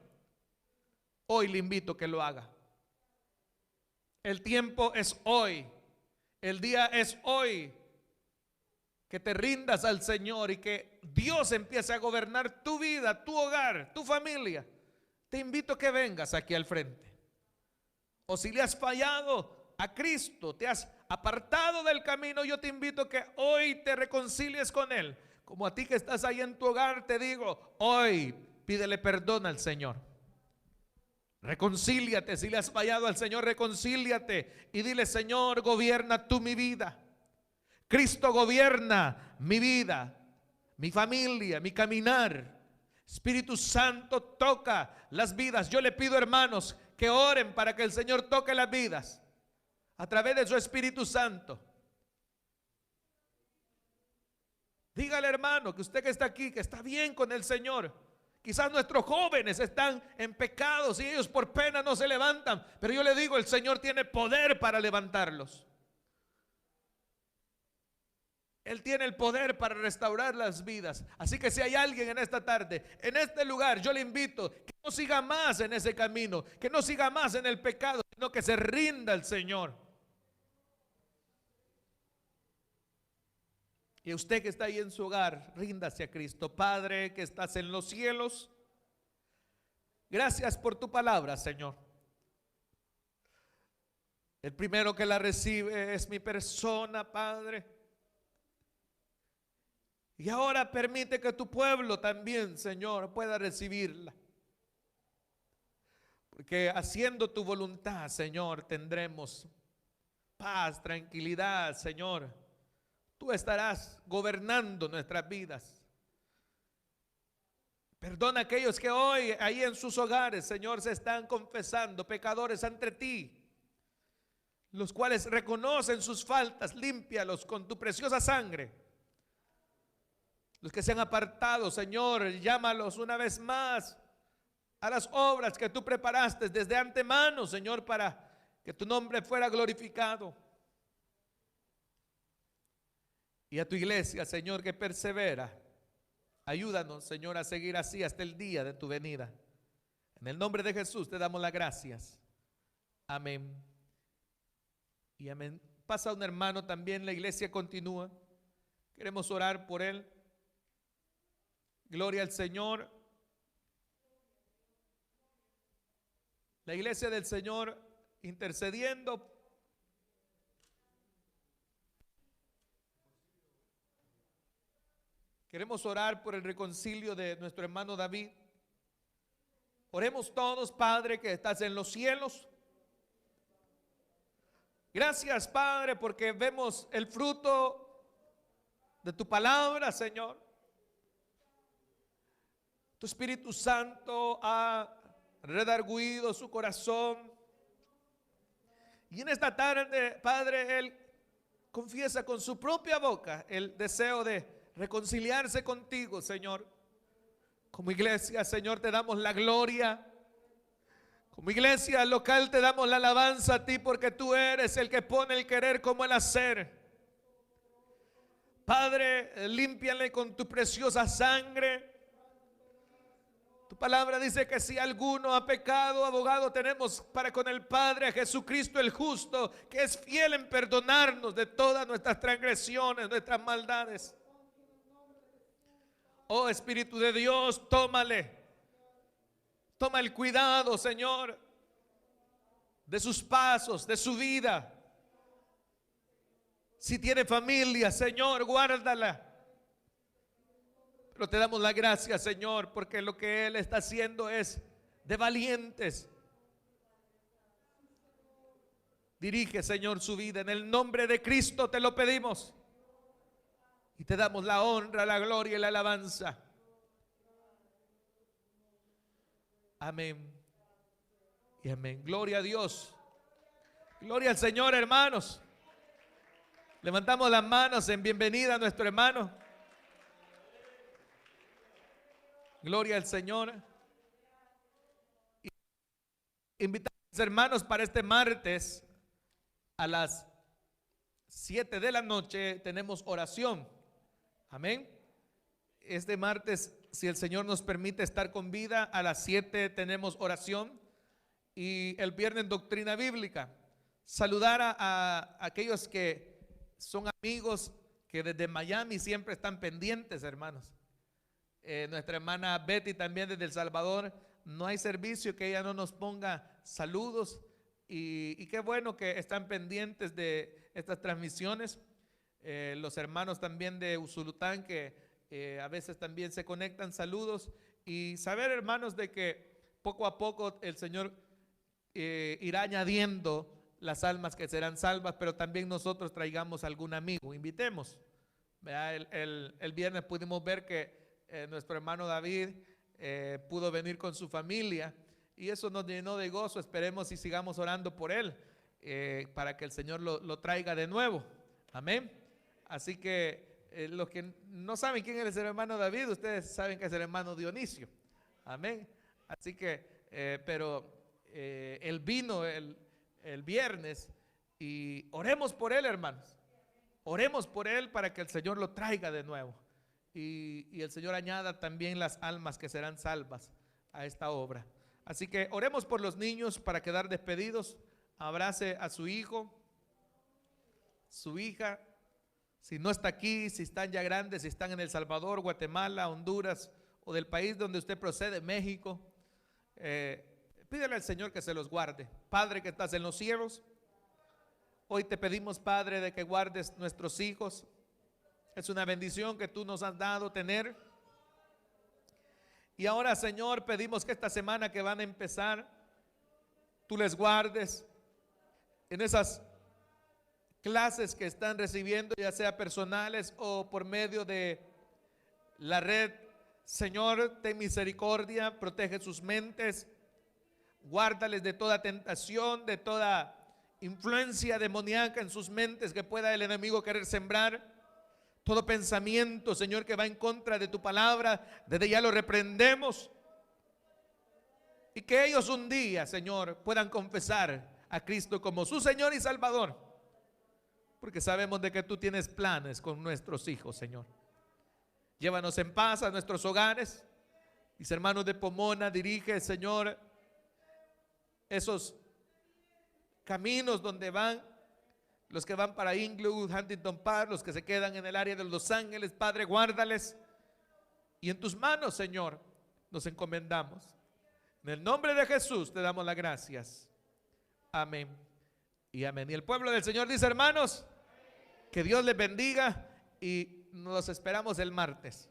hoy le invito a que lo haga. El tiempo es hoy, el día es hoy, que te rindas al Señor y que Dios empiece a gobernar tu vida, tu hogar, tu familia. Te invito a que vengas aquí al frente. O si le has fallado a Cristo, te has apartado del camino, yo te invito a que hoy te reconcilies con Él. Como a ti que estás ahí en tu hogar, te digo, hoy pídele perdón al Señor. Reconcíliate, si le has fallado al Señor, reconcíliate y dile: Señor, gobierna tú mi vida. Cristo gobierna mi vida, mi familia, mi caminar. Espíritu Santo, toca las vidas. Yo le pido, hermanos, que oren para que el Señor toque las vidas a través de su Espíritu Santo. Dígale, hermano, que usted que está aquí, que está bien con el Señor. Quizás nuestros jóvenes están en pecados y ellos por pena no se levantan, pero yo le digo, el Señor tiene poder para levantarlos. Él tiene el poder para restaurar las vidas. Así que si hay alguien en esta tarde, en este lugar, yo le invito que no siga más en ese camino, que no siga más en el pecado, sino que se rinda al Señor. Y usted que está ahí en su hogar, ríndase a Cristo. Padre que estás en los cielos, gracias por tu palabra, Señor. El primero que la recibe es mi persona, Padre. Y ahora permite que tu pueblo también, Señor, pueda recibirla. Porque haciendo tu voluntad, Señor, tendremos paz, tranquilidad, Señor. Tú estarás gobernando nuestras vidas. Perdona a aquellos que hoy, ahí en sus hogares, Señor, se están confesando pecadores ante ti, los cuales reconocen sus faltas. Límpialos con tu preciosa sangre. Los que se han apartado, Señor, llámalos una vez más a las obras que tú preparaste desde antemano, Señor, para que tu nombre fuera glorificado. Y a tu iglesia, Señor, que persevera, ayúdanos, Señor, a seguir así hasta el día de tu venida. En el nombre de Jesús te damos las gracias. Amén. Y amén. Pasa un hermano también, la iglesia continúa. Queremos orar por él. Gloria al Señor. La iglesia del Señor intercediendo. Queremos orar por el reconcilio de nuestro hermano David. Oremos todos, Padre, que estás en los cielos. Gracias, Padre, porque vemos el fruto de tu palabra, Señor. Tu Espíritu Santo ha redarguido su corazón. Y en esta tarde, Padre, Él confiesa con su propia boca el deseo de reconciliarse contigo, Señor. Como iglesia, Señor, te damos la gloria. Como iglesia local te damos la alabanza a ti, porque tú eres el que pone el querer como el hacer. Padre, límpiale con tu preciosa sangre. Tu palabra dice que si alguno ha pecado, abogado tenemos para con el Padre, a Jesucristo el justo, que es fiel en perdonarnos de todas nuestras transgresiones, nuestras maldades. Oh Espíritu de Dios, tómale. Toma el cuidado, Señor, de sus pasos, de su vida. Si tiene familia, Señor, guárdala. Pero te damos la gracia, Señor, porque lo que Él está haciendo es de valientes. Dirige, Señor, su vida. En el nombre de Cristo te lo pedimos. Y te damos la honra, la gloria y la alabanza. Amén. Y amén. Gloria a Dios. Gloria al Señor, hermanos. Levantamos las manos en bienvenida a nuestro hermano. Gloria al Señor. Invitamos a los hermanos para este martes a las 7 de la noche. Tenemos oración. Amén. Este martes, si el Señor nos permite estar con vida, a las 7 tenemos oración. Y el viernes doctrina bíblica. Saludar a aquellos que son amigos que desde Miami siempre están pendientes, hermanos. Nuestra hermana Betty también desde El Salvador. No hay servicio que ella no nos ponga saludos. Y qué bueno que están pendientes de estas transmisiones. Los hermanos también de Usulután que a veces también se conectan, saludos. Y saber, hermanos, de que poco a poco el Señor irá añadiendo las almas que serán salvas, pero también nosotros traigamos algún amigo, invitemos. El viernes pudimos ver que nuestro hermano David pudo venir con su familia y eso nos llenó de gozo. Esperemos y sigamos orando por él para que el Señor lo traiga de nuevo. Amén. Así que los que no saben quién es el hermano David, ustedes saben que es el hermano Dionisio. Amén. Así que, él vino el viernes y oremos por él, hermanos. Oremos por él para que el Señor lo traiga de nuevo. Y el Señor añada también las almas que serán salvas a esta obra. Así que oremos por los niños para quedar despedidos. Abrace a su hijo, su hija. Si no está aquí, si están ya grandes, si están en El Salvador, Guatemala, Honduras o del país donde usted procede, México, pídele al Señor que se los guarde. Padre que estás en los cielos, hoy te pedimos, Padre, de que guardes nuestros hijos. Es una bendición que tú nos has dado tener. Y ahora, Señor, pedimos que esta semana que van a empezar, tú les guardes en esas clases que están recibiendo, ya sea personales o por medio de la red. Señor, ten misericordia, protege sus mentes, guárdales de toda tentación, de toda influencia demoníaca en sus mentes que pueda el enemigo querer sembrar. Todo pensamiento, Señor, que va en contra de tu palabra, desde ya lo reprendemos. Y que ellos un día, Señor, puedan confesar a Cristo como su Señor y Salvador. Porque sabemos de que tú tienes planes con nuestros hijos, Señor. Llévanos en paz a nuestros hogares. Mis hermanos de Pomona, dirige, Señor, esos caminos donde van. Los que van para Inglewood, Huntington Park, los que se quedan en el área de Los Ángeles, Padre, guárdales. Y en tus manos, Señor, nos encomendamos. En el nombre de Jesús te damos las gracias. Amén y amén. Y el pueblo del Señor dice, hermanos, que Dios les bendiga y nos esperamos el martes.